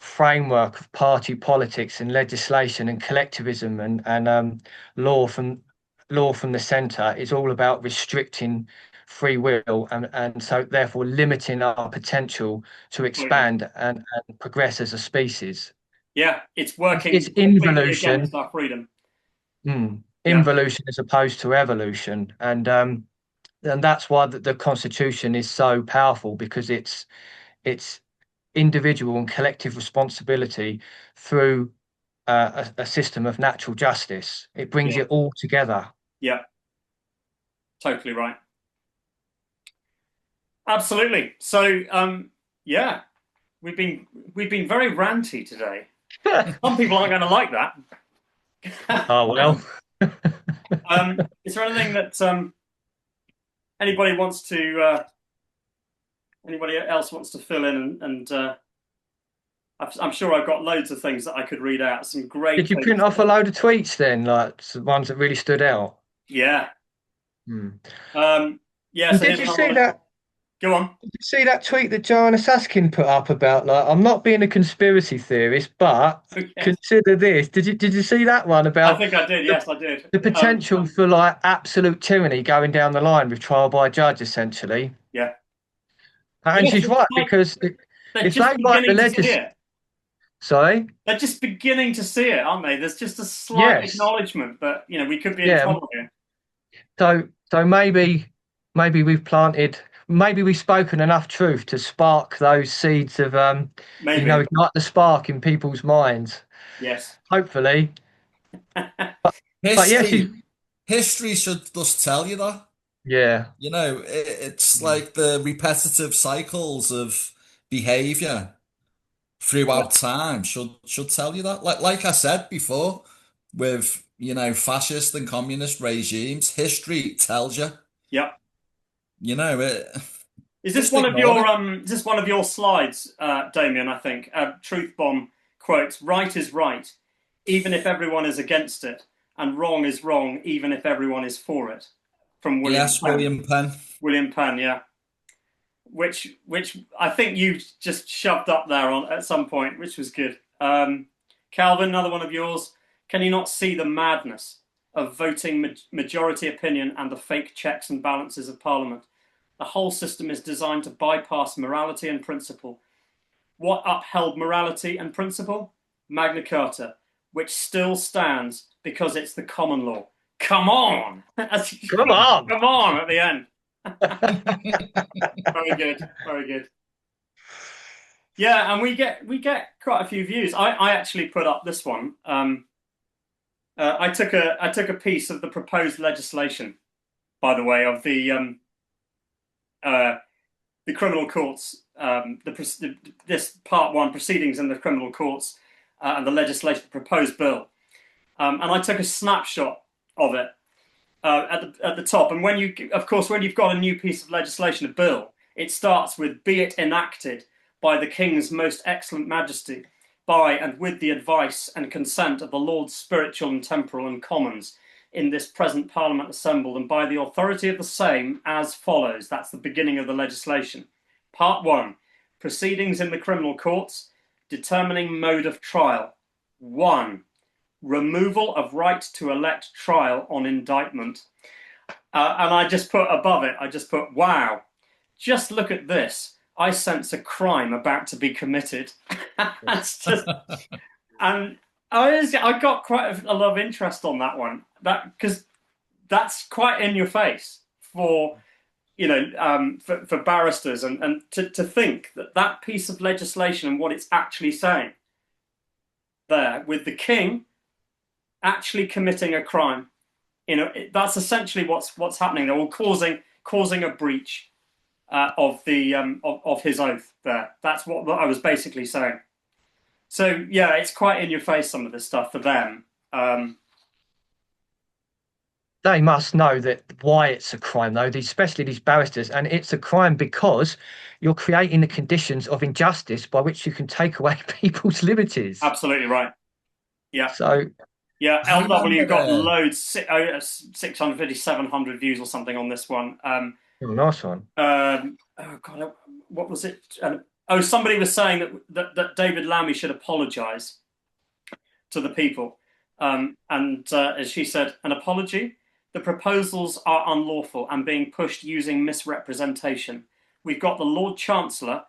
framework of party politics and legislation and collectivism and law from the centre is all about restricting free will and so therefore limiting our potential to expand and progress as a species. Yeah, it's working. It's involution against our freedom. Involution as opposed to evolution, and that's why the Constitution is so powerful, because it's individual and collective responsibility through a system of natural justice. It brings it all together. Yeah, totally right. Absolutely. So we've been very ranty today. Some people aren't going to like that. Oh well. Is there anything that anybody else wants to fill in? And I'm sure I've got loads of things that I could read out. Some great. Did you print off a load of tweets then, like the ones that really stood out? Yeah. Yeah. So did you see that? Go on. Did you see that tweet that Joanna Saskin put up about, like, I'm not being a conspiracy theorist, but consider this. Did you see that one about? I think I did. Yes, I did. The potential for like absolute tyranny going down the line with trial by judge, essentially. Yeah. And she's right, because if they write the legislation. Sorry? They're just beginning to see it, aren't they? There's just a slight acknowledgement that, you know, we could be in trouble here. So maybe we've spoken enough truth to spark those seeds of ignite the spark in people's minds. Yes. Hopefully. History should just tell you that. Yeah. You know, it's like the repetitive cycles of behavior throughout time should tell you that. Like I said before, with, you know, fascist and communist regimes, history tells you. Yeah. You know, is this one of your slides, Damien? I think Truth Bomb quotes, "Right is right, even if everyone is against it, and wrong is wrong, even if everyone is for it. From William Yes, Penn. William Penn. William Penn, yeah. Which I think you just shoved up there at some point, which was good. Calvin, another one of yours. Can you not see the madness of voting majority opinion and the fake checks and balances of Parliament? The whole system is designed to bypass morality and principle. What upheld morality and principle? Magna Carta, which still stands because it's the common law. Come on! Come on! Come on at the end. Very good, very good. Yeah, and we get quite a few views. I actually put up this one. I took a piece of the proposed legislation, by the way, of the criminal courts, this part one, proceedings in the criminal courts, and the legislation proposed bill, and I took a snapshot of it at the top. And when you've got a new piece of legislation, a bill, it starts with "Be it enacted by the King's most excellent Majesty, by and with the advice and consent of the Lords Spiritual and Temporal and Commons in this present Parliament assembled, and by the authority of the same as follows." That's the beginning of the legislation. Part 1, proceedings in the criminal courts, determining mode of trial. 1, removal of right to elect trial on indictment. And I just put above it, I just put, wow, just look at this. I sense a crime about to be committed. That's just, and I got quite a lot of interest on that one, because that's quite in your face for for barristers, and to think that piece of legislation and what it's actually saying there, with the king actually committing a crime, that's essentially what's happening there, or causing a breach of his oath there. That's what I was basically saying. So yeah, it's quite in your face, some of this stuff for them. They must know why it's a crime, though, especially these barristers, and it's a crime because you're creating the conditions of injustice by which you can take away people's liberties. Absolutely right. Yeah. So yeah, LW got loads, 650, 700 views or something on this one. Nice one. Oh God, what was it? Somebody was saying that David Lammy should apologise to the people, and as she said, an apology. The proposals are unlawful and being pushed using misrepresentation. We've got the Lord Chancellor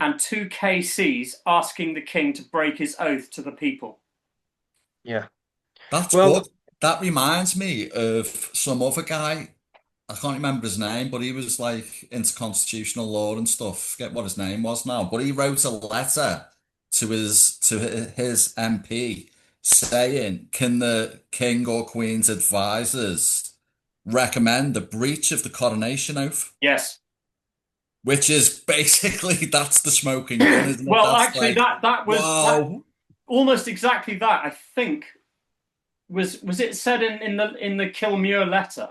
and 2 KCs asking the King to break his oath to the people. Yeah. That's good. That reminds me of some other guy. I can't remember his name, but he was like into constitutional law and stuff. Forget what his name was now. But he wrote a letter to his MP saying, can the King or Queen's advisors recommend a breach of the coronation oath? Yes. Which is basically, that's the smoking gun, isn't it? Well, that's actually, like, that was wow. Almost exactly that. I think was it said in the Kilmuir letter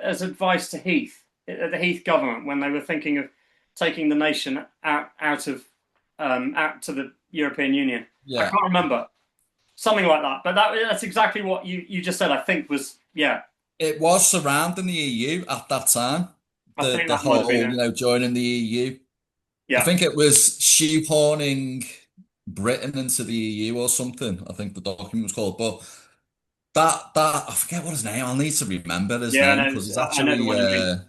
as advice to Heath, the Heath government, when they were thinking of taking the nation out to the European Union. Yeah. I can't remember, something like that. But that's exactly what you just said. I think was It was surrounding the EU at that time. The whole joining the EU. Yeah. I think it was shoehorning Britain into the EU or something. I think the document was called, but that I forget what his name. I'll need to remember his name because he's actually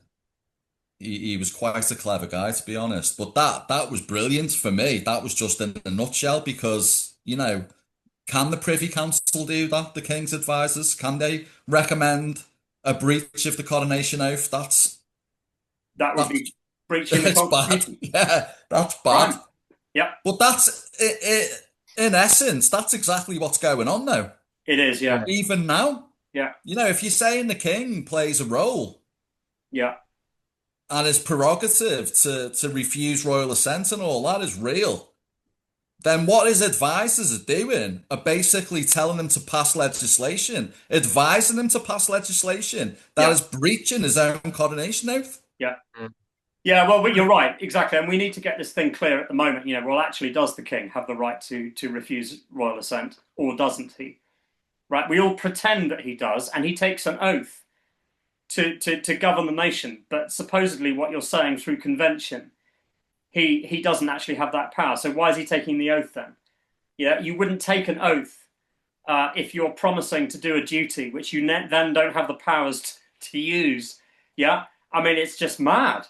he was quite a clever guy, to be honest. But that was brilliant for me. That was just in a nutshell, because can the Privy Council do that? The King's advisors, can they recommend a breach of the coronation oath? That would be breaching the Constitution. Yeah, that's bad. Right. Yeah, but that's in essence, that's exactly what's going on now. It is, yeah. Even now, yeah. If you're saying the King plays a role, yeah, and his prerogative to refuse royal assent and all that is real, then what his advisors are doing are basically telling him to pass legislation, advising him to pass legislation that is breaching his own coronation oath. Yeah. Yeah, well, you're right, exactly. And we need to get this thing clear at the moment. Well, actually, does the King have the right to refuse royal assent, or doesn't he? right? We all pretend that he does, and he takes an oath to govern the nation. But supposedly, what you're saying through convention, he doesn't actually have that power. So why is he taking the oath then? Yeah, you wouldn't take an oath if you're promising to do a duty which you then don't have the powers to use. Yeah, I mean, it's just mad.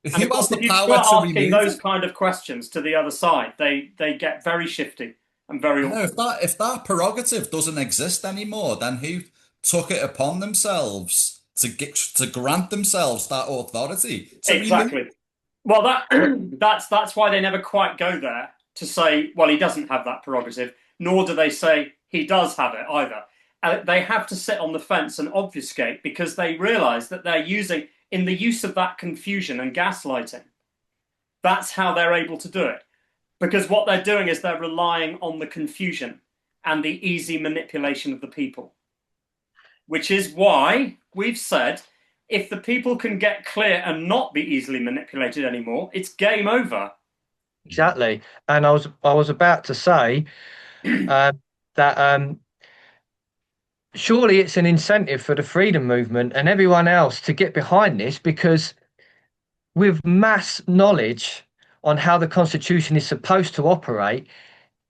And of Who has course, the if you power start to asking remove those it? kind of questions to the other side, they get very shifty and very No, awkward. if that prerogative doesn't exist anymore, then who took it upon themselves to grant themselves that authority to remove? Exactly. Well, that's why they never quite go there to say, well, he doesn't have that prerogative, nor do they say he does have it either. They have to sit on the fence and obfuscate because they realise that they're using, in the use of that confusion and gaslighting, that's how they're able to do it. Because what they're doing is they're relying on the confusion and the easy manipulation of the people, which is why we've said if the people can get clear and not be easily manipulated anymore, it's game over. Exactly. And I was about to say that surely it's an incentive for the freedom movement and everyone else to get behind this, because with mass knowledge on how the Constitution is supposed to operate,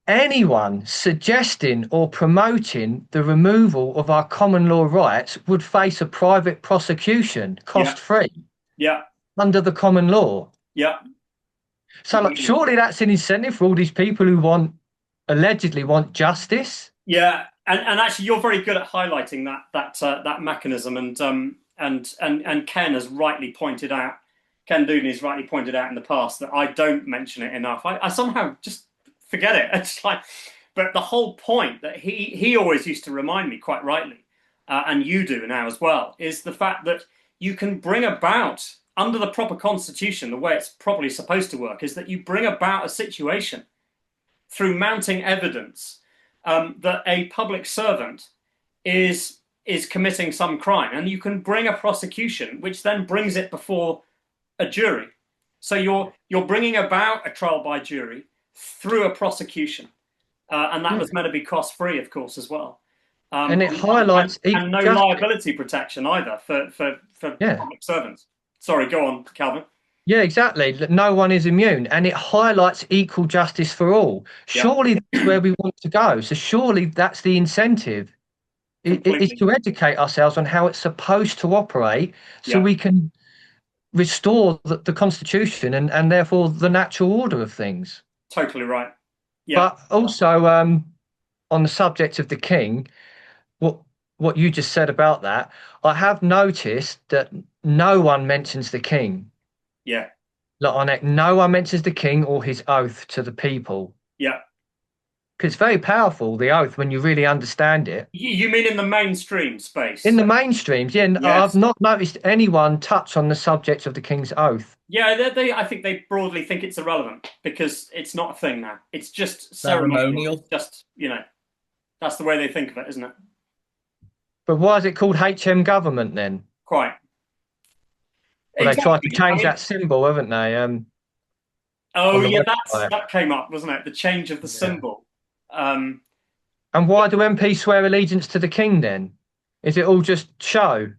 anyone suggesting or promoting the removal of our common law rights would face a private prosecution, Yeah, cost free, yeah, under the common law. yeah. So, like, surely that's an incentive for all these people who allegedly want justice. Yeah, and actually, you're very good at highlighting that mechanism, and Ken has rightly pointed out, Ken Doodan has rightly pointed out in the past that I don't mention it enough. I somehow just forget it. It's like, but the whole point that he always used to remind me quite rightly, and you do now as well, is the fact that you can bring about under the proper constitution, the way it's properly supposed to work, is that you bring about a situation through mounting evidence that a public servant is committing some crime, and you can bring a prosecution, which then brings it before a jury. So you're bringing about a trial by jury through a prosecution, and that was meant to be cost free, of course, as well. And it highlights and no justice. liability protection either for Yeah. public servants. Sorry, go on, Calvin. Yeah, exactly. No one is immune, and it highlights equal justice for all. Yeah, Surely that's where we want to go. So surely that's the incentive. It is completely. to educate ourselves on how it's supposed to operate, so Yeah, we can restore the Constitution and therefore the natural order of things. totally right. Yeah, But also, on the subject of the king, what you just said about that, I have noticed that no one mentions the king. yeah, Like on it, no one mentions the king or his oath to the people. yeah. Because it's very powerful, the oath, when you really understand it. You mean in the mainstream space? In the mainstreams, yeah, Yes. I've not noticed anyone touch on the subject of the king's oath. Yeah, I think they broadly think it's irrelevant because it's not a thing now. It's just ceremonial. Ceremonial. Just, that's the way they think of it, isn't it? But why is it called HM government then? Quite. Well, they tried to Exactly. change that symbol, haven't they? Oh, On the yeah, website. that came up, wasn't it? The change of the symbol. And why do MPs swear allegiance to the king then? Is it all just show?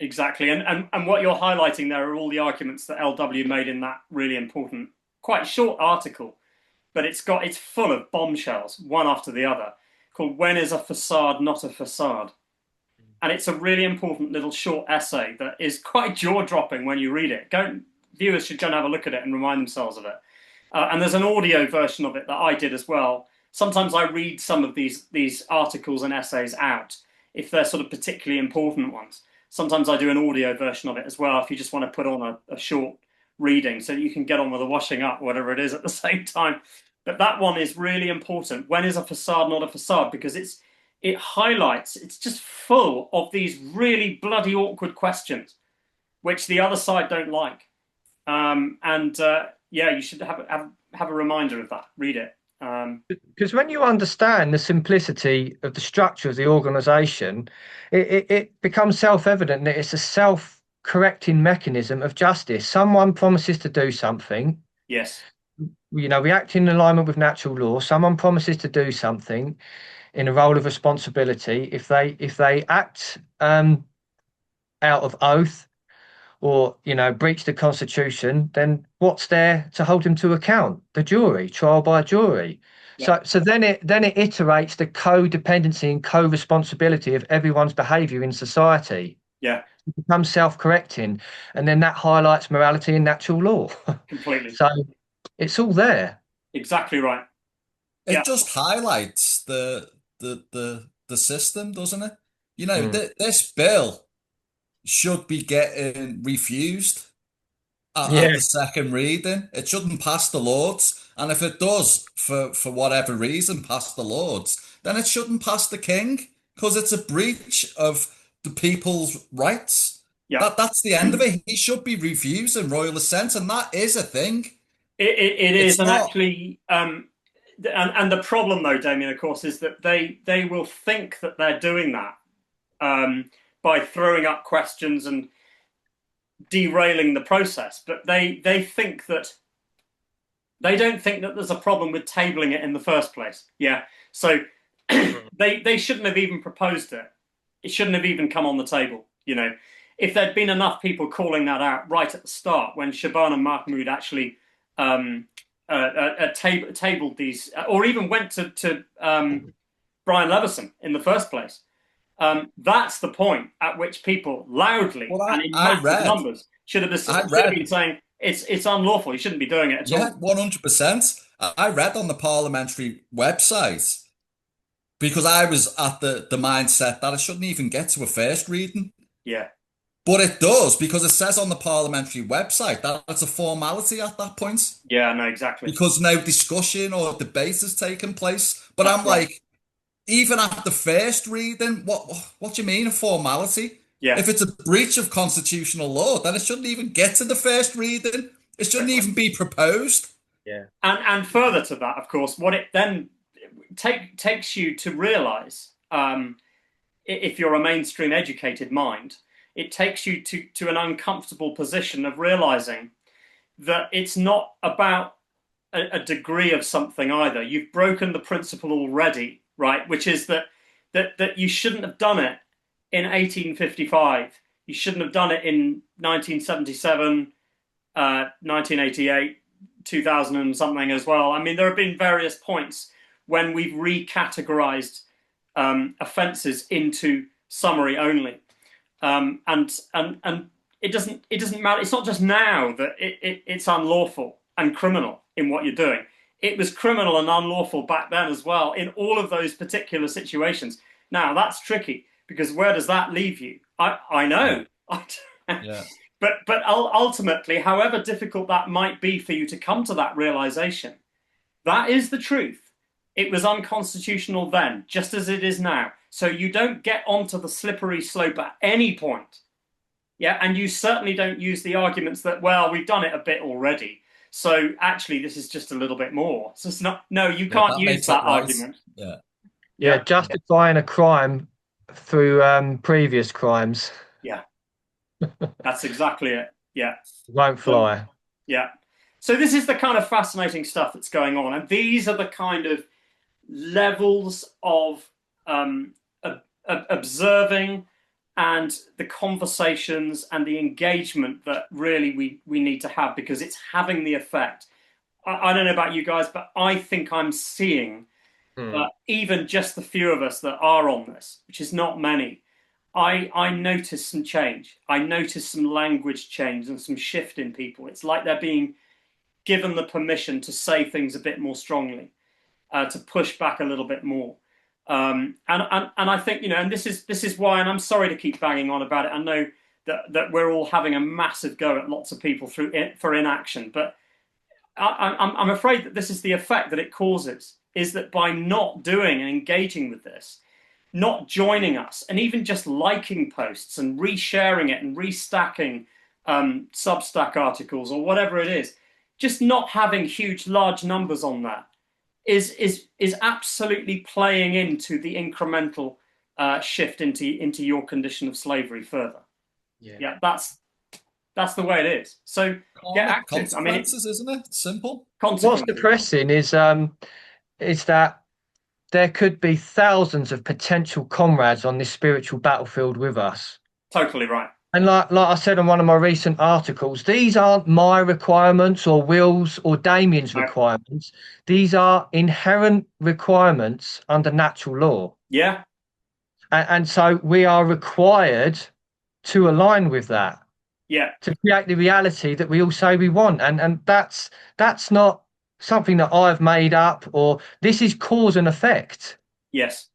Exactly. And what you're highlighting there are all the arguments that LW made in that really important, quite short article, but it's full of bombshells, one after the other, called "When is a facade not a facade?" And it's a really important little short essay that is quite jaw-dropping when you read it. Viewers should go and have a look at it and remind themselves of it. And there's an audio version of it that I did as well. Sometimes I read some of these articles and essays out if they're sort of particularly important ones. Sometimes I do an audio version of it as well if you just want to put on a short reading so that you can get on with the washing up, whatever it is, at the same time. But that one is really important. When is a facade not a facade? Because it highlights, it's just full of these really bloody awkward questions, which the other side don't like. Yeah, you should have a reminder of that. Read it. Because when you understand the simplicity of the structure of the organisation, it becomes self-evident that it's a self-correcting mechanism of justice. Someone promises to do something. Yes. We act in alignment with natural law. Someone promises to do something. in a role of responsibility, if they act out of oath or breach the constitution, then what's there to hold him to account? The jury, trial by jury. Yeah. So then it iterates the codependency and co-responsibility of everyone's behavior in society. Yeah. It becomes self-correcting, and then that highlights morality and natural law. Completely. So it's all there. Exactly right. It just highlights the system, doesn't it? This bill should be getting refused at the second reading. It shouldn't pass the Lords. And if it does, for whatever reason, pass the Lords, then it shouldn't pass the King, because it's a breach of the people's rights. Yeah. That's the end of it. He should be refusing royal assent, and that is a thing. It is, and not... actually, and the problem, though, Damien, of course, is that they will think that they're doing that by throwing up questions and derailing the process, but they think that they don't think that there's a problem with tabling it in the first place. Yeah, so they shouldn't have even proposed it. It shouldn't have even come on the table. If there'd been enough people calling that out right at the start, when Shabana Mahmood actually tabled these, or even went to Brian Levison in the first place. That's the point at which people loudly and in massive numbers should have been saying it's unlawful. You shouldn't be doing it at all. Yeah, 100%. I read on the parliamentary website, because I was at the mindset that it shouldn't even get to a first reading. Yeah. But it does, because it says on the parliamentary website that it's a formality at that point. Yeah, no, exactly. Because no discussion or debate has taken place. But I'm like, even at the first reading, what do you mean a formality? Yeah. If it's a breach of constitutional law, then it shouldn't even get to the first reading. It shouldn't even be proposed. Yeah. And further to that, of course, what it then takes you to realise, if you're a mainstream educated mind, it takes you to an uncomfortable position of realising that it's not about a degree of something either. You've broken the principle already, right? Which is that you shouldn't have done it in 1855. You shouldn't have done it in 1977, 1988, 2000 and something as well. I mean, there have been various points when we've recategorized offences into summary only. And it doesn't matter. It's not just now that it's unlawful and criminal in what you're doing. It was criminal and unlawful back then as well in all of those particular situations. Now that's tricky, because where does that leave you? I know. Yeah. But ultimately, however difficult that might be for you to come to that realization, that is the truth. It was unconstitutional then, just as it is now. So you don't get onto the slippery slope at any point. Yeah, and you certainly don't use the arguments that, well, we've done it a bit already, so actually this is just a little bit more. So it's not. No, you can't use that argument. Yeah, justifying a crime through previous crimes. Yeah, that's exactly it. Yeah, won't fly. Yeah. So this is the kind of fascinating stuff that's going on, and these are the kind of levels of observing and the conversations and the engagement that really we need to have, because it's having the effect. I don't know about you guys, but I think I'm seeing even just the few of us that are on this, which is not many, I notice some change. I notice some language change and some shift in people. It's like they're being given the permission to say things a bit more strongly, to push back a little bit more. And I think, and this is why, and I'm sorry to keep banging on about it. I know that we're all having a massive go at lots of people for inaction, but I'm afraid that this is the effect that it causes, is that by not doing and engaging with this, not joining us, and even just liking posts and resharing it and restacking Substack articles or whatever it is, just not having huge, large numbers on that is absolutely playing into the incremental shift into your condition of slavery further. Yeah, that's the way it is. So get active. Consequences, isn't it? Simple. What's depressing is that there could be thousands of potential comrades on this spiritual battlefield with us. Totally right. And like I said on one of my recent articles, these aren't my requirements or Will's or Damien's No. requirements. These are inherent requirements under natural law. Yeah. And so we are required to align with that. Yeah. To create the reality that we all say we want. And that's not something that I've made up, or this is cause and effect. Yes.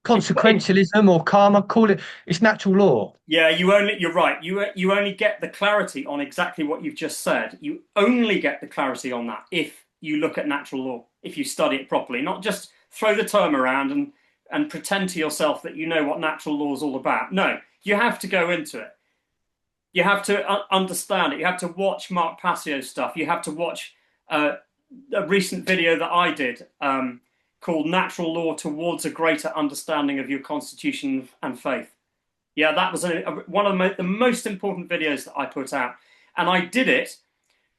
Consequentialism or karma, call it, it's natural law. Yeah, you're right. You only get the clarity on exactly what you've just said. You only get the clarity on that if you look at natural law, if you study it properly, not just throw the term around and pretend to yourself that you know what natural law is all about. No, you have to go into it. You have to understand it. You have to watch Mark Passio's stuff. You have to watch a recent video that I did called Natural Law Towards a Greater Understanding of Your Constitution and Faith. Yeah, that was one of the most important videos that I put out. And I did it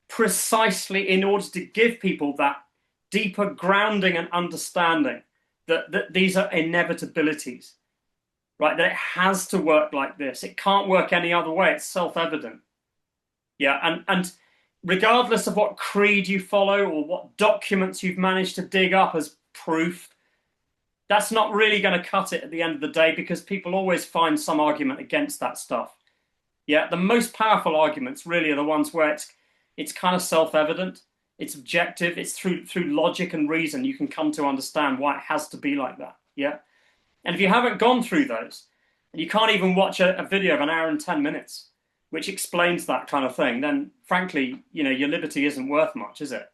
precisely in order to give people that deeper grounding and understanding that these are inevitabilities, right? That it has to work like this. It can't work any other way. It's self-evident. Yeah, and regardless of what creed you follow or what documents you've managed to dig up as proof, that's not really going to cut it at the end of the day, because people always find some argument against that stuff. Yeah, the most powerful arguments really are the ones where it's kind of self-evident, it's objective, it's through logic and reason you can come to understand why it has to be like that. Yeah, and if you haven't gone through those, and you can't even watch a video of an hour and 10 minutes which explains that kind of thing, then frankly, your liberty isn't worth much, is it?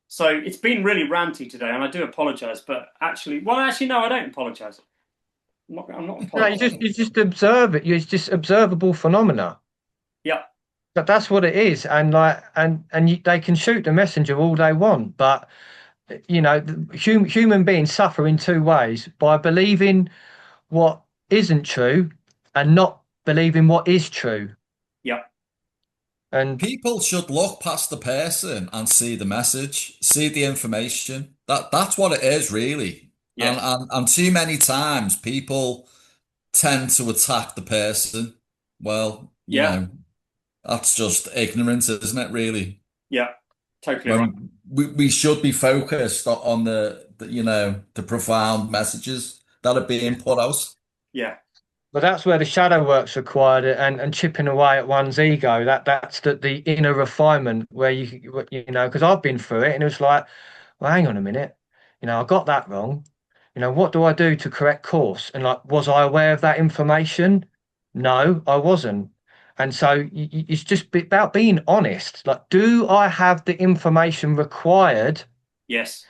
So it's been really ranty today, and I do apologise. But actually, no, I don't apologise. I'm not apologising. You just observe it. It's just observable phenomena. Yeah. But that's what it is. And they can shoot the messenger all they want, but human beings suffer in two ways: by believing what isn't true and not believing what is true. Yeah. And people should look past the person and see the message, see the information. That's what it is, really. Yeah. And too many times people tend to attack the person. Well, you know, that's just ignorance, isn't it, really? Yeah, totally right. We should be focused on the profound messages that are being put out. Yeah. But that's where the shadow work's required, and chipping away at one's ego. That's the inner refinement where because I've been through it, and it was like, well, hang on a minute, I got that wrong. What do I do to correct course? And was I aware of that information? No, I wasn't. And so it's just about being honest. Like, do I have the information required? Yes.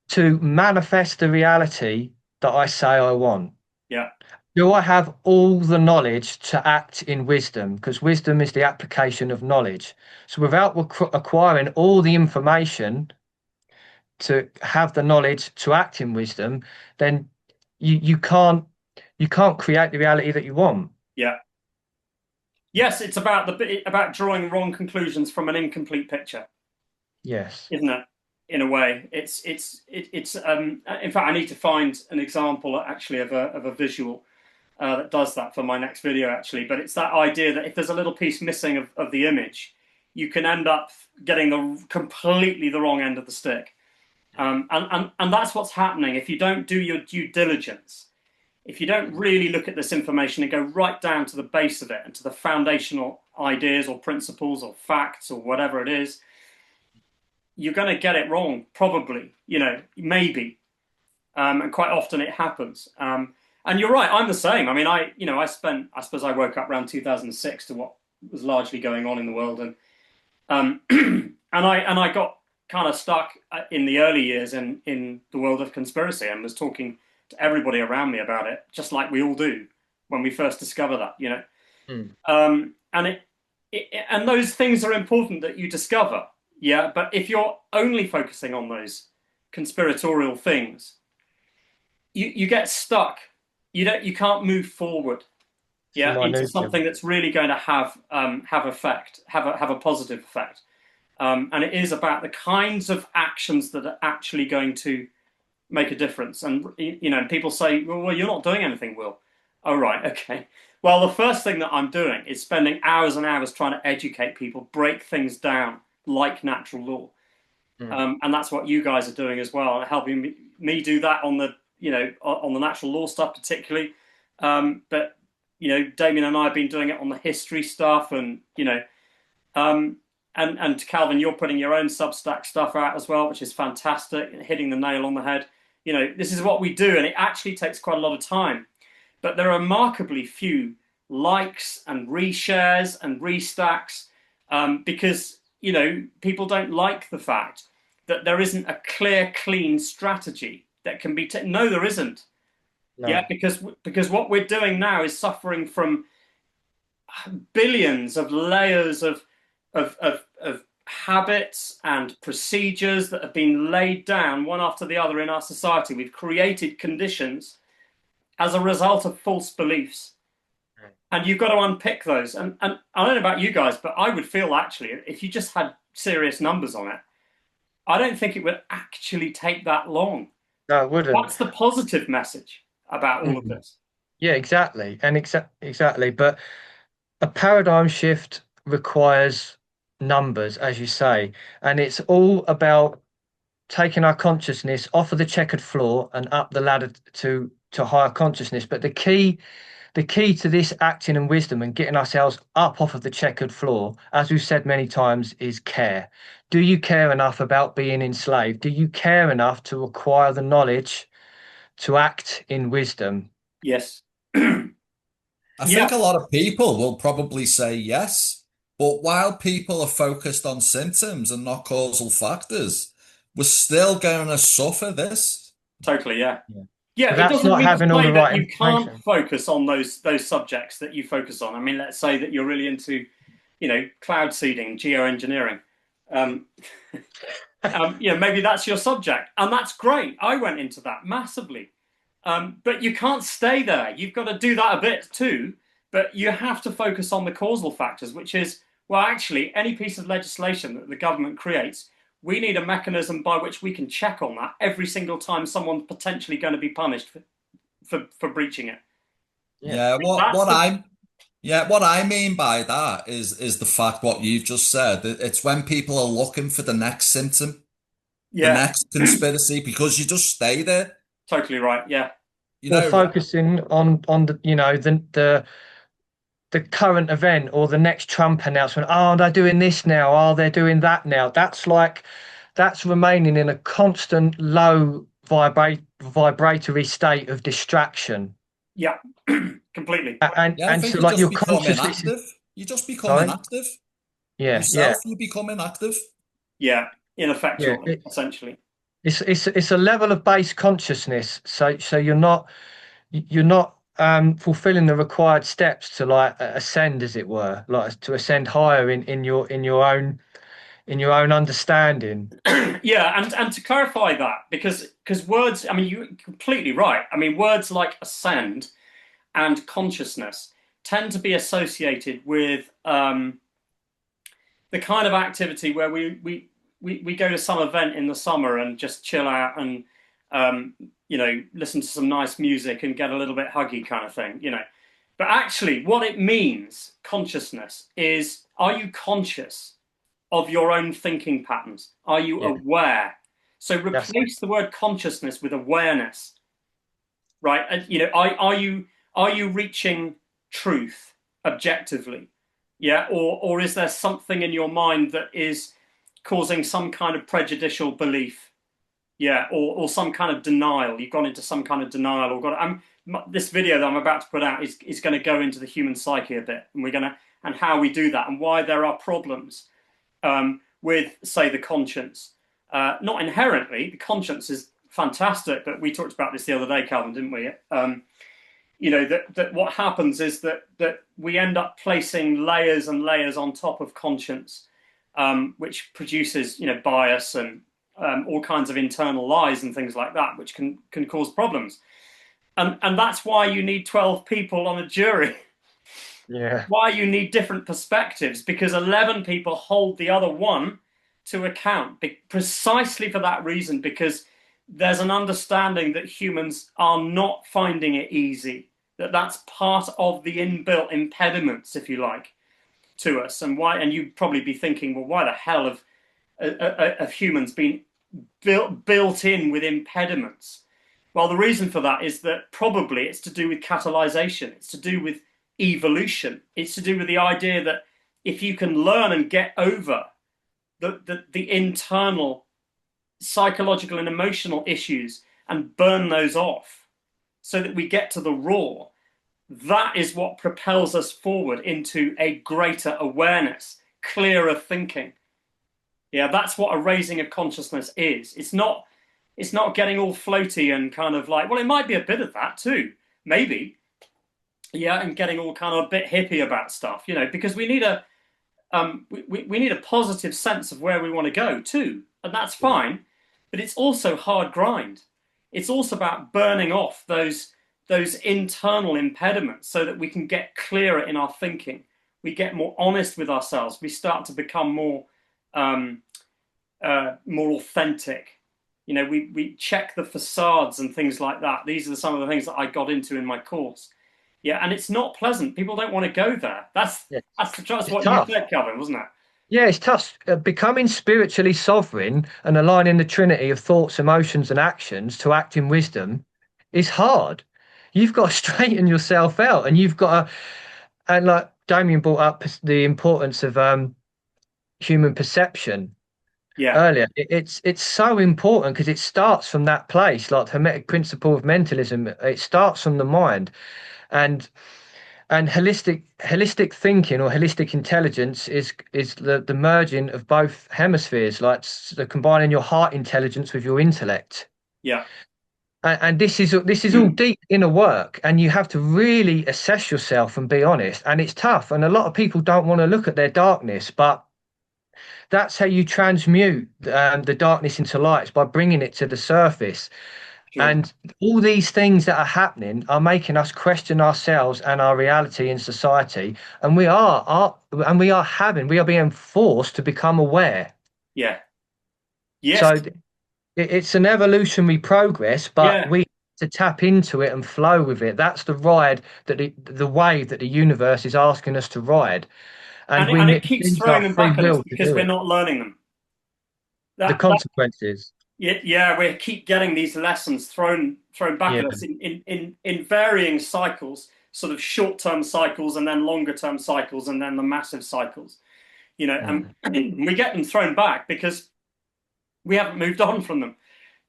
To manifest the reality that I say I want? Yeah. Do I have all the knowledge to act in wisdom? Because wisdom is the application of knowledge. So without acquiring all the information to have the knowledge to act in wisdom, then you can't create the reality that you want. Yeah. Yes, it's about drawing wrong conclusions from an incomplete picture. Yes. Isn't it? In a way, it's in fact, I need to find an example actually of a visual that does that for my next video, actually. But it's that idea that if there's a little piece missing of the image, you can end up getting completely the wrong end of the stick. And that's what's happening if you don't do your due diligence. If you don't really look at this information and go right down to the base of it and to the foundational ideas or principles or facts or whatever it is, you're going to get it wrong, probably, maybe. And quite often it happens. And you're right, I'm the same. I mean, I suppose I woke up around 2006 to what was largely going on in the world. And and I got kind of stuck in the early years in the world of conspiracy, and was talking to everybody around me about it, just like we all do when we first discover that, and those things are important that you discover. Yeah, but if you're only focusing on those conspiratorial things, you get stuck. You can't move forward. Yeah, into something that's really going to have effect, have a positive effect. And it is about the kinds of actions that are actually going to make a difference. And people say, well, you're not doing anything, Will. Oh, right, okay. Well, the first thing that I'm doing is spending hours and hours trying to educate people, break things down like natural law. And that's what you guys are doing as well, helping me do that on the on the natural law stuff particularly. But Damien and I have been doing it on the history stuff, and and Calvin, you're putting your own Substack stuff out as well, which is fantastic, hitting the nail on the head. This is what we do, and it actually takes quite a lot of time. But there are remarkably few likes and reshares and restacks because people don't like the fact that there isn't a clear, clean strategy that can be taken. No, there isn't. No. Yeah, because what we're doing now is suffering from billions of layers of habits and procedures that have been laid down one after the other in our society. We've created conditions as a result of false beliefs. And you've got to unpick those. And I don't know about you guys, but I would feel actually, if you just had serious numbers on it, I don't think it would actually take that long. No, it wouldn't. That's the positive message about all of this. Yeah, exactly. And exactly. But a paradigm shift requires numbers, as you say. And it's all about taking our consciousness off of the checkered floor and up the ladder to higher consciousness. But the key to this acting and wisdom and getting ourselves up off of the checkered floor, as we've said many times, is care. Do you care enough about being enslaved? Do you care enough to acquire the knowledge to act in wisdom? Yes. I think a lot of people will probably say yes, but while people are focused on symptoms and not causal factors, we're still going to suffer this. Totally, yeah. Yeah, it that's doesn't not mean having to all say the that right you information. can't focus on those subjects that you focus on. I mean, let's say that you're really into, cloud seeding, geoengineering. Maybe that's your subject, and that's great. I went into that massively, but you can't stay there. You've got to do that a bit too, but you have to focus on the causal factors, which is, well, actually, any piece of legislation that the government creates, we need a mechanism by which we can check on that every single time someone's potentially going to be punished for breaching it. What I mean by that is the fact what you've just said. It's when people are looking for the next symptom, the next conspiracy, because you just stay there. Totally right. Yeah. Or focusing on the current event or the next Trump announcement. Oh, they're doing this now. Oh, they're doing that now. That's remaining in a constant low vibratory state of distraction. Yeah, completely. And so like your consciousness, you just become inactive. Yeah, yourself, you become inactive. Yeah, ineffectual, essentially. It's a level of base consciousness. So you're not fulfilling the required steps to ascend, as it were, like to ascend higher in your own understanding. Yeah, and to clarify that, because words, I mean, you're completely right. I mean, words like ascend and consciousness tend to be associated with the kind of activity where we go to some event in the summer and just chill out and listen to some nice music and get a little bit huggy kind of thing, But actually, what it means, consciousness, is, are you conscious of your own thinking patterns? Are you aware? So replace the word consciousness with awareness, right? And, are you reaching truth objectively? Yeah, or is there something in your mind that is causing some kind of prejudicial belief? Yeah, or some kind of denial. You've gone into some kind of denial, or this video that I'm about to put out is going to go into the human psyche a bit, and how we do that, and why there are problems with, say, the conscience. Not inherently, the conscience is fantastic, but we talked about this the other day, Calvin, didn't we? That what happens is that we end up placing layers and layers on top of conscience, which produces bias and all kinds of internal lies and things like that, which can cause problems. And that's why you need 12 people on a jury. Yeah. Why you need different perspectives, because 11 people hold the other one to account, precisely for that reason, because there's an understanding that humans are not finding it easy, that that's part of the inbuilt impediments, if you like, to us. And why? And you'd probably be thinking, well, why the hell have humans been built in with impediments? Well, the reason for that is that probably it's to do with catalyzation. It's to do with evolution. It's to do with the idea that if you can learn and get over the internal psychological and emotional issues and burn those off so that we get to the raw, that is what propels us forward into a greater awareness, clearer thinking. Yeah, that's what a raising of consciousness is. It's not getting all floaty and kind of like, well, it might be a bit of that too, maybe. Yeah, and getting all kind of a bit hippie about stuff, because we need we need a positive sense of where we want to go too, and that's fine. But it's also hard grind. It's also about burning off those internal impediments so that we can get clearer in our thinking. We get more honest with ourselves. We start to become more authentic. We check the facades and things like that. These are some of the things that I got into in my course. Yeah, and it's not pleasant. People don't want to go there. That's what tough. You said, Calvin, wasn't it? Yeah, it's tough. Becoming spiritually sovereign and aligning the trinity of thoughts, emotions, and actions to act in wisdom is hard. You've got to straighten yourself out, and you've got to, and like Damien brought up the importance of human perception earlier. It's so important because it starts from that place, like the Hermetic principle of mentalism. It starts from the mind, and holistic thinking or holistic intelligence is the merging of both hemispheres, like the combining your heart intelligence with your intellect. Yeah. And this is all deep inner work, and you have to really assess yourself and be honest. And it's tough, and a lot of people don't want to look at their darkness, but that's how you transmute the darkness into light, by bringing it to the surface. Sure. And all these things that are happening are making us question ourselves and our reality in society. And we are being forced to become aware. Yeah. Yes. So it's an evolutionary progress, but we have to tap into it and flow with it. That's the ride, that the wave that the universe is asking us to ride. And it keeps throwing them back at us because we're not learning them. The consequences. Yeah, we keep getting these lessons thrown back at us in varying cycles, sort of short-term cycles, and then longer-term cycles, and then the massive cycles. And we get them thrown back because we haven't moved on from them.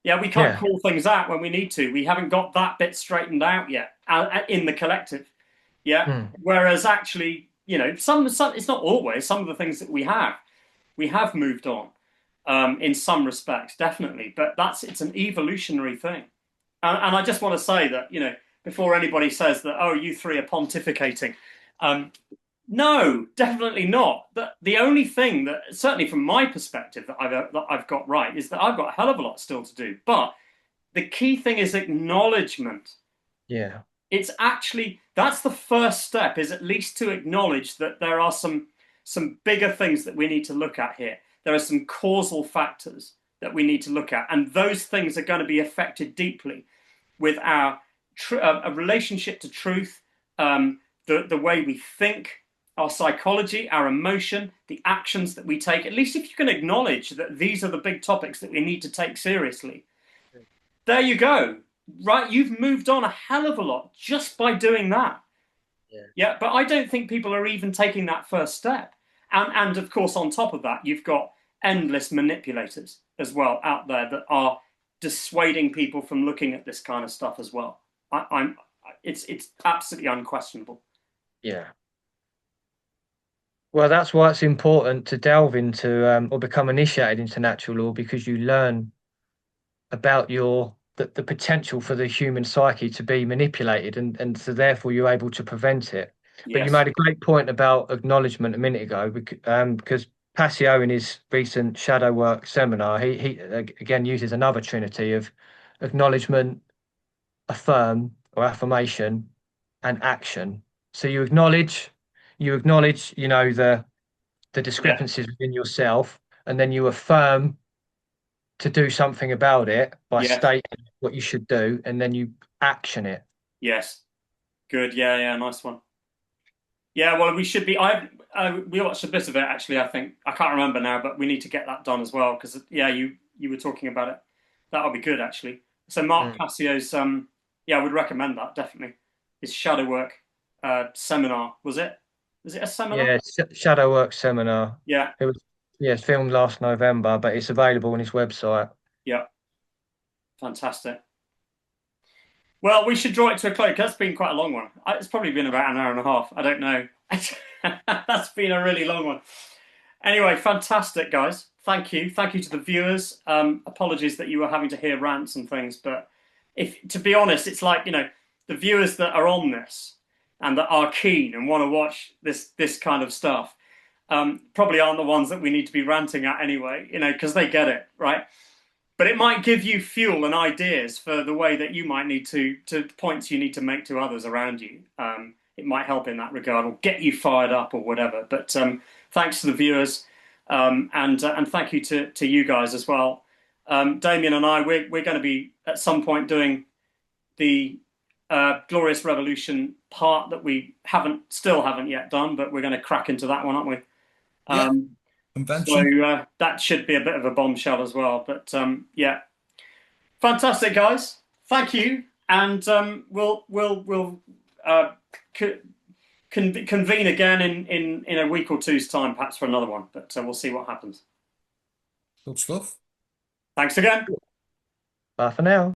Yeah, we can't call things out when we need to. We haven't got that bit straightened out yet in the collective. Yeah. Whereas actually, some it's not always. Some of the things that we have moved on. In some respects, definitely, but it's an evolutionary thing. And I just want to say that, before anybody says that, oh, you three are pontificating, no, definitely not. The only thing that, certainly from my perspective, that I've got right is that I've got a hell of a lot still to do. But the key thing is acknowledgement. Yeah. It's actually, that's the first step, is at least to acknowledge that there are some bigger things that we need to look at here. There are some causal factors that we need to look at, and those things are going to be affected deeply with our a relationship to truth, the way we think, our psychology, our emotion, the actions that we take. At least if you can acknowledge that these are the big topics that we need to take seriously, there you go. Right, you've moved on a hell of a lot just by doing that. Yeah, but I don't think people are even taking that first step. And of course, on top of that, you've got endless manipulators as well out there that are dissuading people from looking at this kind of stuff as well. It's absolutely unquestionable. Yeah. Well, that's why it's important to delve into or become initiated into natural law, because you learn about the potential for the human psyche to be manipulated, and so therefore you're able to prevent it. But you made a great point about acknowledgement a minute ago, because Passio, in his recent shadow work seminar, he again uses another trinity of acknowledgement, affirm or affirmation, and action. So you acknowledge, the discrepancies within yourself, and then you affirm to do something about it by Yes. stating what you should do, and then you action it. Yes. Good. Yeah. Yeah. Nice one. Yeah. Well, we should be. We watched a bit of it actually. I think I can't remember now, but we need to get that done as well because yeah, you were talking about it. That'll be good actually. So Mark Cassio's yeah, I would recommend that definitely. His shadow work seminar, was it? Was it a seminar? Yeah, Shadow Work seminar. Yeah. It was, yeah, it's filmed last November, but it's available on his website. Yeah. Fantastic. Well, we should draw it to a close. That's been quite a long one. It's probably been about an hour and a half. I don't know. That's been a really long one. Anyway, fantastic, guys. Thank you. Thank you to the viewers. Apologies that you were having to hear rants and things, but to be honest, it's like, the viewers that are on this and that are keen and want to watch this kind of stuff probably aren't the ones that we need to be ranting at anyway, because they get it, right? But it might give you fuel and ideas for the way that you might need to points you need to make to others around you. It might help in that regard or get you fired up or whatever. But thanks to the viewers and thank you to you guys as well. Damien and I, we're going to be at some point doing the Glorious Revolution part that we still haven't yet done, but we're going to crack into that one, aren't we? Yeah. Convention. So that should be a bit of a bombshell as well. But yeah, fantastic, guys. Thank you, and we'll convene again in a week or two's time, perhaps for another one. But we'll see what happens. Good stuff. Thanks again. Bye for now.